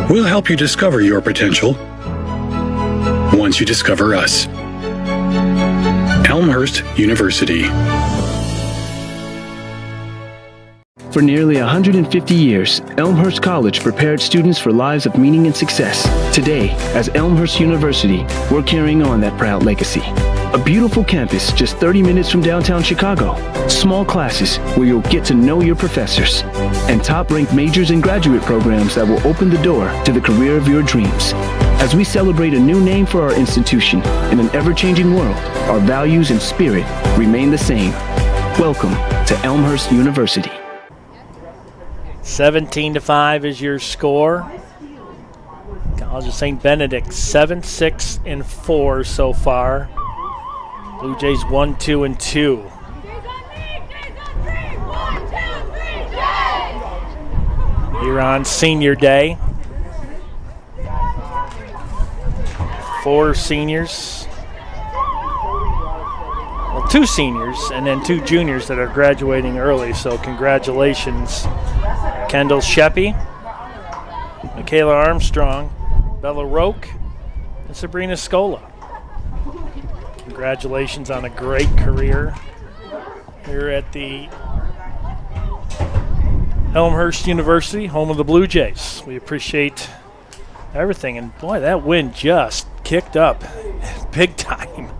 We'll help you discover your potential once you discover us. Elmhurst University. For nearly 150 years, Elmhurst College prepared students for lives of meaning and success. Today, as Elmhurst University, we're carrying on that proud legacy. A beautiful campus just 30 minutes from downtown Chicago. Small classes where you'll get to know your professors. And top-ranked majors and graduate programs that will open the door to the career of your dreams. As we celebrate a new name for our institution in an ever-changing world, our values and spirit remain the same. Welcome to Elmhurst University. 17-5 is your score. College of St. Benedict 7-6-4 so far. Blue Jays 1-2-2. Here on Senior Day. 4 seniors. Well, 2 seniors and then 2 juniors that are graduating early, so congratulations. Kendall Sheppy, Michaela Armstrong, Bella Roque, and Sabrina Scola. Congratulations on a great career here at the Elmhurst University, home of the Blue Jays. We appreciate everything, and boy, that wind just kicked up big time.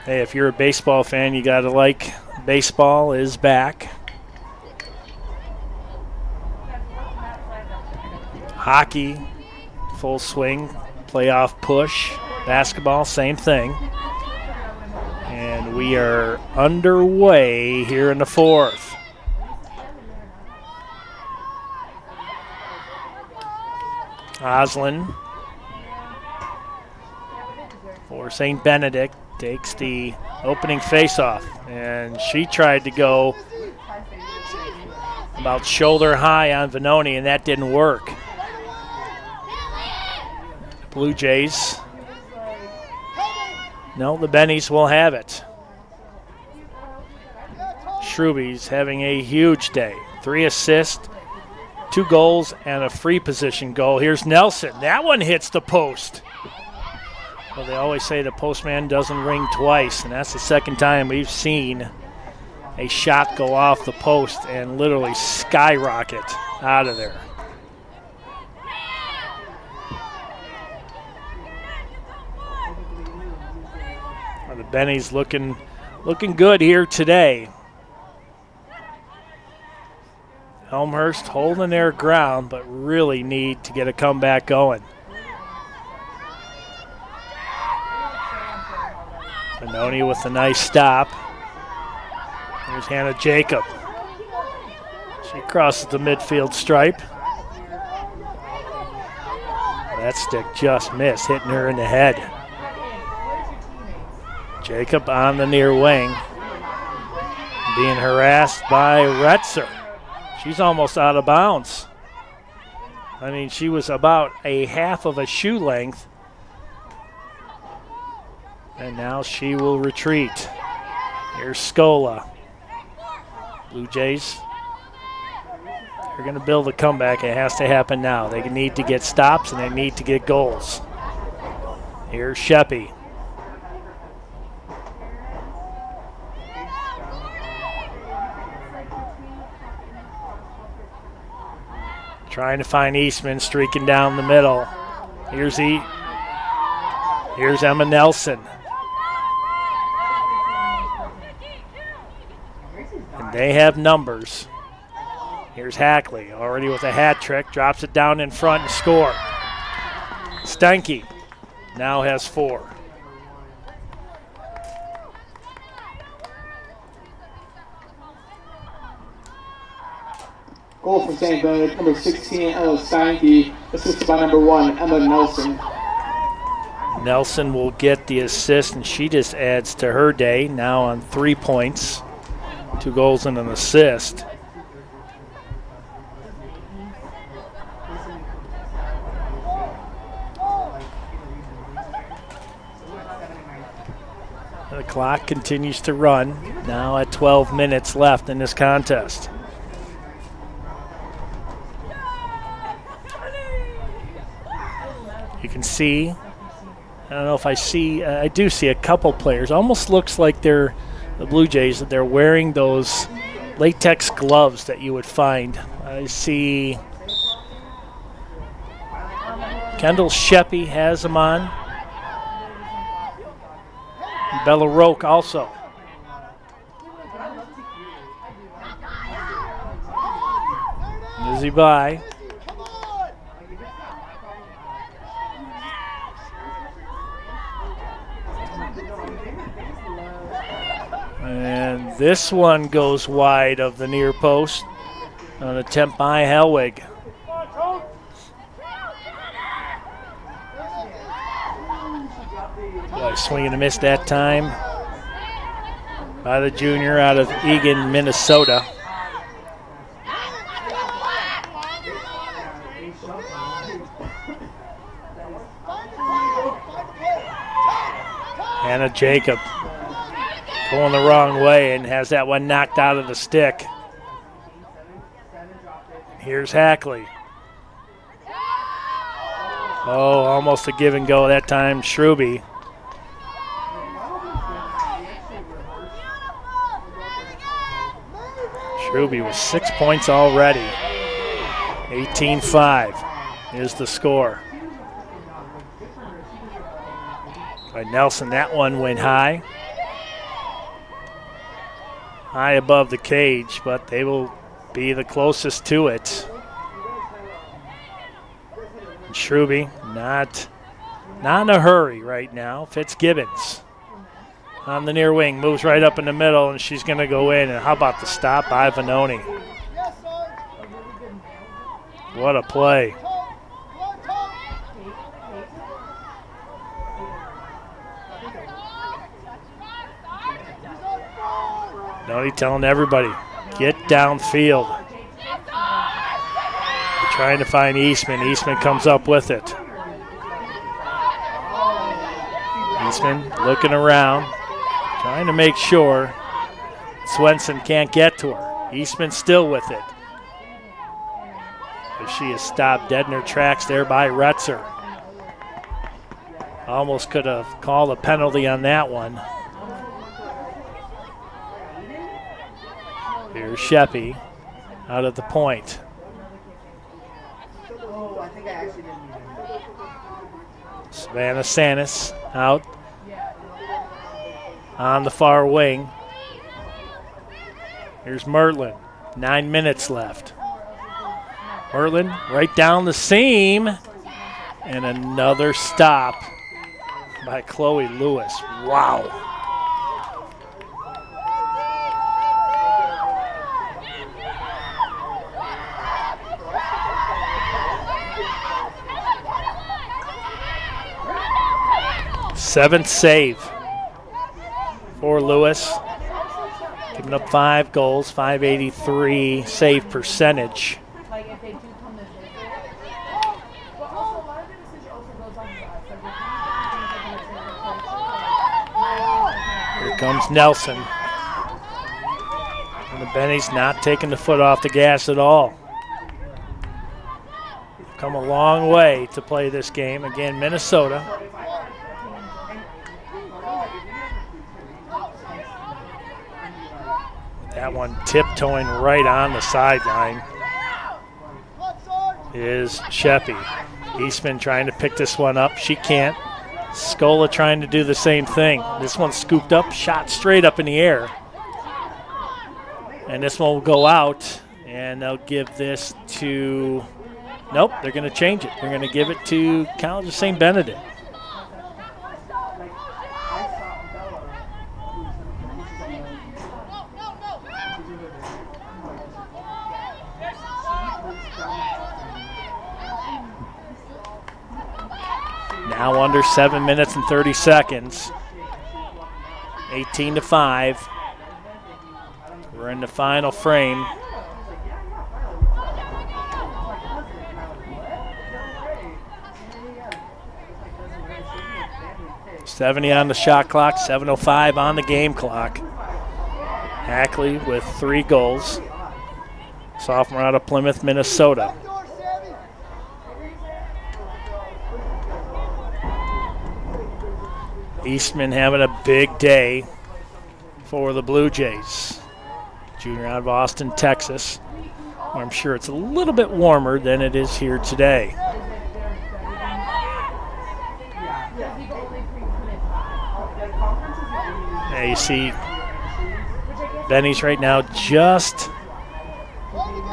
Hey, if you're a baseball fan, you gotta like baseball is back. Hockey, full swing, playoff push. Basketball, same thing. And we are underway here in the fourth. Oslin for St. Benedict takes the opening faceoff, and she tried to go about shoulder high on Venoni, and that didn't work. Blue Jays. No, the Bennies will have it. Schruby's having a huge day. 3 assists, 2 goals, and a free position goal. Here's Nelson. That one hits the post. Well, they always say the postman doesn't ring twice, and that's the second time we've seen a shot go off the post and literally skyrocket out of there. Well, the Bennies looking good here today. Elmhurst holding their ground, but really need to get a comeback going. Benoni with a nice stop. Here's Hannah Jacob. She crosses the midfield stripe. That stick just missed, hitting her in the head. Jacob on the near wing, being harassed by Retzer. She's almost out of bounds. I mean, she was about a half of a shoe length. And now she will retreat. Here's Scola. Blue Jays, they're going to build a comeback. It has to happen now. They need to get stops and they need to get goals. Here's Sheppy. Trying to find Eastman streaking down the middle. Here's Emma Nelson. And they have numbers. Here's Hackley, already with a hat trick, drops it down in front and score. Stanky now has 4. Goal from St. Benedict, number 16, Ella Steinke, assisted by number 1, Emma Nelson. Nelson will get the assist, and she just adds to her day, now on 3 points, 2 goals and an assist. The clock continues to run, now at 12 minutes left in this contest. You can see, I don't know if I do see a couple players. Almost looks like they're the Blue Jays, that they're wearing those latex gloves that you would find. I see Kendall Sheppy has them on. Bella Roque also. Lizzie by. And this one goes wide of the near post. An attempt by Helwig. Boy, swing and a miss that time by the junior out of Eagan, Minnesota. Hannah Jacob going the wrong way and has that one knocked out of the stick. Here's Hackley. Oh, almost a give and go that time, Schruby. Schruby with 6 points already. 18-5 is the score. By Nelson, that one went high. High above the cage, but they will be the closest to it. And Schruby, not in a hurry right now. Fitzgibbons on the near wing, moves right up in the middle, and she's going to go in. And how about the stop by Venoni? What a play. Cloudy telling everybody, get downfield. They're trying to find Eastman. Eastman comes up with it. Eastman looking around, trying to make sure Swenson can't get to her. Eastman still with it. But she is stopped dead in her tracks there by Retzer. Almost could have called a penalty on that one. Here's Sheppy out at the point. Savannah Sanis out on the far wing. Here's Mertland. 9 minutes left. Mertland right down the seam. And another stop by Chloe Lewis. Wow. Seventh save for Lewis. Giving up 5 goals, 583 save percentage. Here comes Nelson. And the Bennies not taking the foot off the gas at all. Come a long way to play this game. Again, Minnesota. That one tiptoeing right on the sideline is Sheppy. Eastman trying to pick this one up. She can't. Scola trying to do the same thing. This one's scooped up, shot straight up in the air. And this one will go out, and they'll give this to, nope, they're going to change it. They're going to give it to College of St. Benedict. Now under 7 minutes and 30 seconds. 18-5. We're in the final frame. .70 on the shot clock, 7:05 on the game clock. Hackley with 3 goals. Sophomore out of Plymouth, Minnesota. Eastman having a big day for the Blue Jays. Junior out of Austin, Texas, where I'm sure it's a little bit warmer than it is here today. Now you see Benny's right now just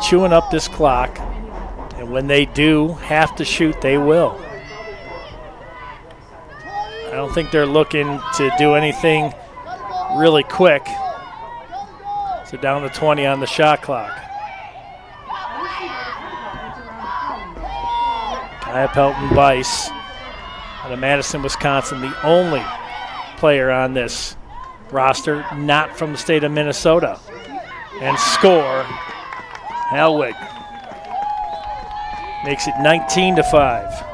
chewing up this clock, and when they do have to shoot, they will. I don't think they're looking to do anything really quick. So down to 20 on the shot clock. Kaya Pelton-Bice out of Madison, Wisconsin, the only player on this roster not from the state of Minnesota. And score, Helwig. Makes it 19-5.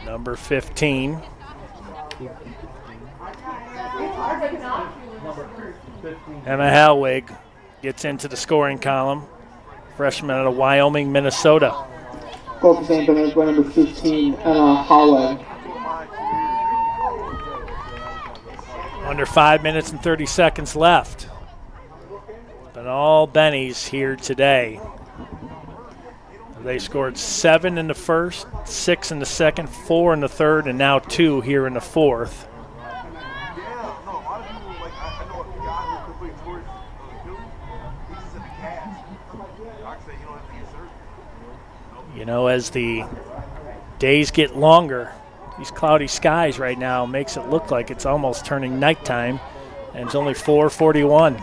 Number 15. Emma Halwig gets into the scoring column. Freshman out of Wyoming, Minnesota. Goal for St. Benedict by number 15, Emma Halwig. Under 5 minutes and 30 seconds left. But all Bennies here today. They scored 7 in the first, 6 in the second, 4 in the third, and now 2 here in the fourth. You know, as the days get longer, these cloudy skies right now makes it look like it's almost turning nighttime, and it's only 4:41.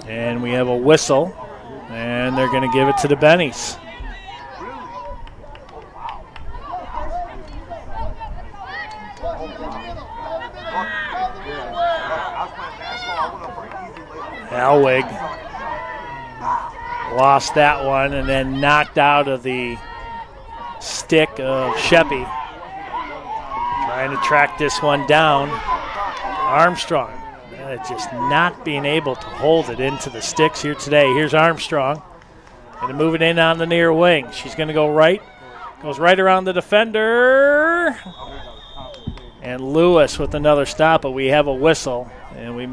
And we have a whistle And they're going to give it to the Bennies. Elwig lost that one and then knocked out of the stick of Sheppy. Trying to track this one down. Armstrong just not being able to hold it into the sticks here today. Here's Armstrong. Going to move it in on the near wing. She's going to go right. Goes right around the defender. And Lewis with another stop, but we have a whistle. And we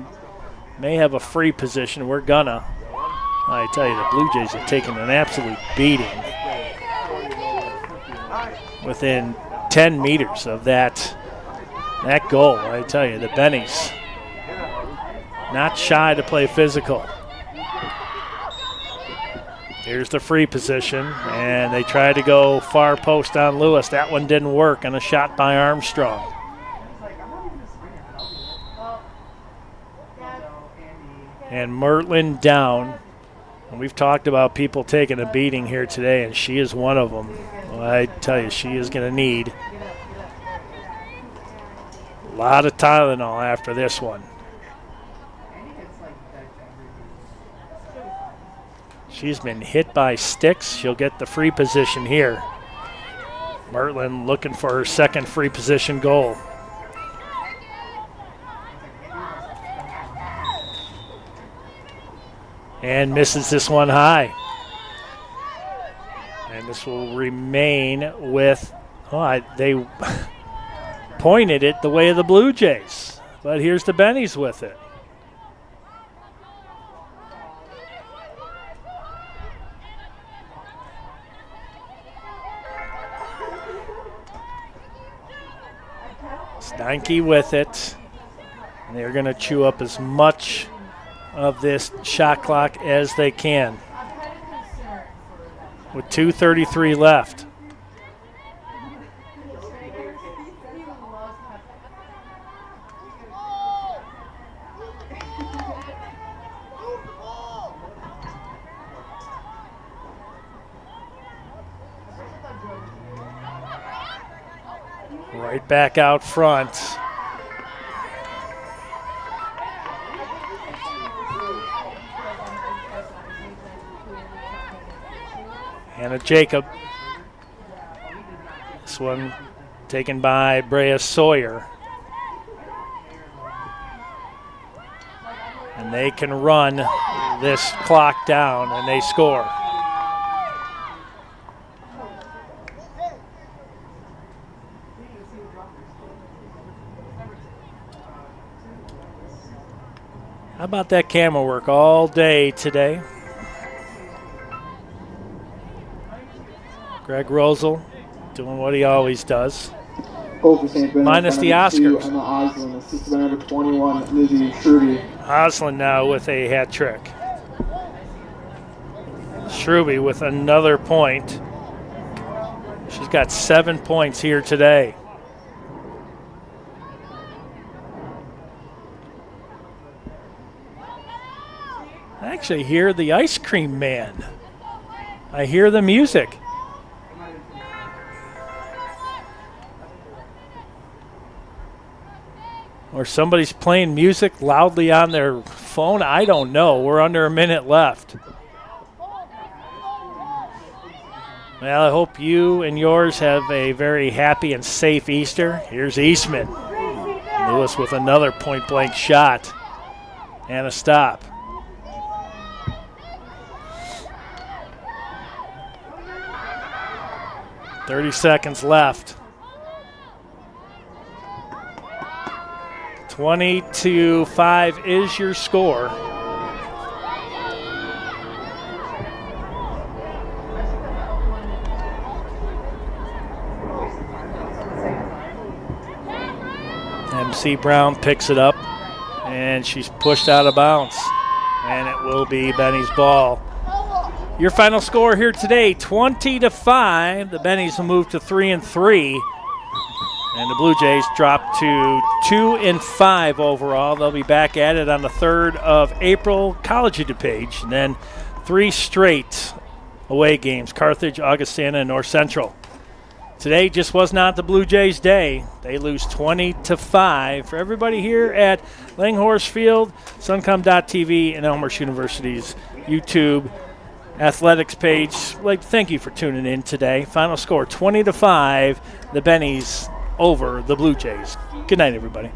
may have a free position. We're gonna. I tell you, the Blue Jays have taken an absolute beating. Within 10 meters of that goal, I tell you, the Bennies not shy to play physical. Here's the free position, and they tried to go far post on Lewis. That one didn't work, and a shot by Armstrong. And Mertland down. And we've talked about people taking a beating here today, and she is one of them. Well, I tell you, she is going to need a lot of Tylenol after this one. She's been hit by sticks. She'll get the free position here. Mertland looking for her second free position goal. And misses this one high. And this will remain with, they pointed it the way of the Blue Jays. But here's the Bennies with it. Steinke with it. And they're going to chew up as much of this shot clock as they can. With 2:33 left. Right back out front. Hannah Jacob. This one taken by Brea Sawyer. And they can run this clock down and they score. How about that camera work all day today? Greg Rosel doing what he always does. Minus the Oscars. Oslin now with a hat trick. Shrewby with another point. She's got 7 points here today. I actually hear the ice cream man. I hear the music. Or somebody's playing music loudly on their phone. I don't know. We're under a minute left. Well, I hope you and yours have a very happy and safe Easter. Here's Eastman. Lewis with another point-blank shot and a stop. .30 seconds left. 20-5 is your score. MC Brown picks it up, and she's pushed out of bounds. And it will be Benny's ball. Your final score here today, 20-5. The Bennies will move to 3-3. And the Blue Jays drop to 2-5 overall. They'll be back at it on the 3rd of April, College of DuPage. And then 3 straight away games, Carthage, Augustana, and North Central. Today just was not the Blue Jays' day. They lose 20-5. For everybody here at Langhorse Field, Suncom.tv, and Elmhurst University's YouTube athletics page, thank you for tuning in today. Final score 20-5, the Bennies over the Blue Jays. Good night, everybody.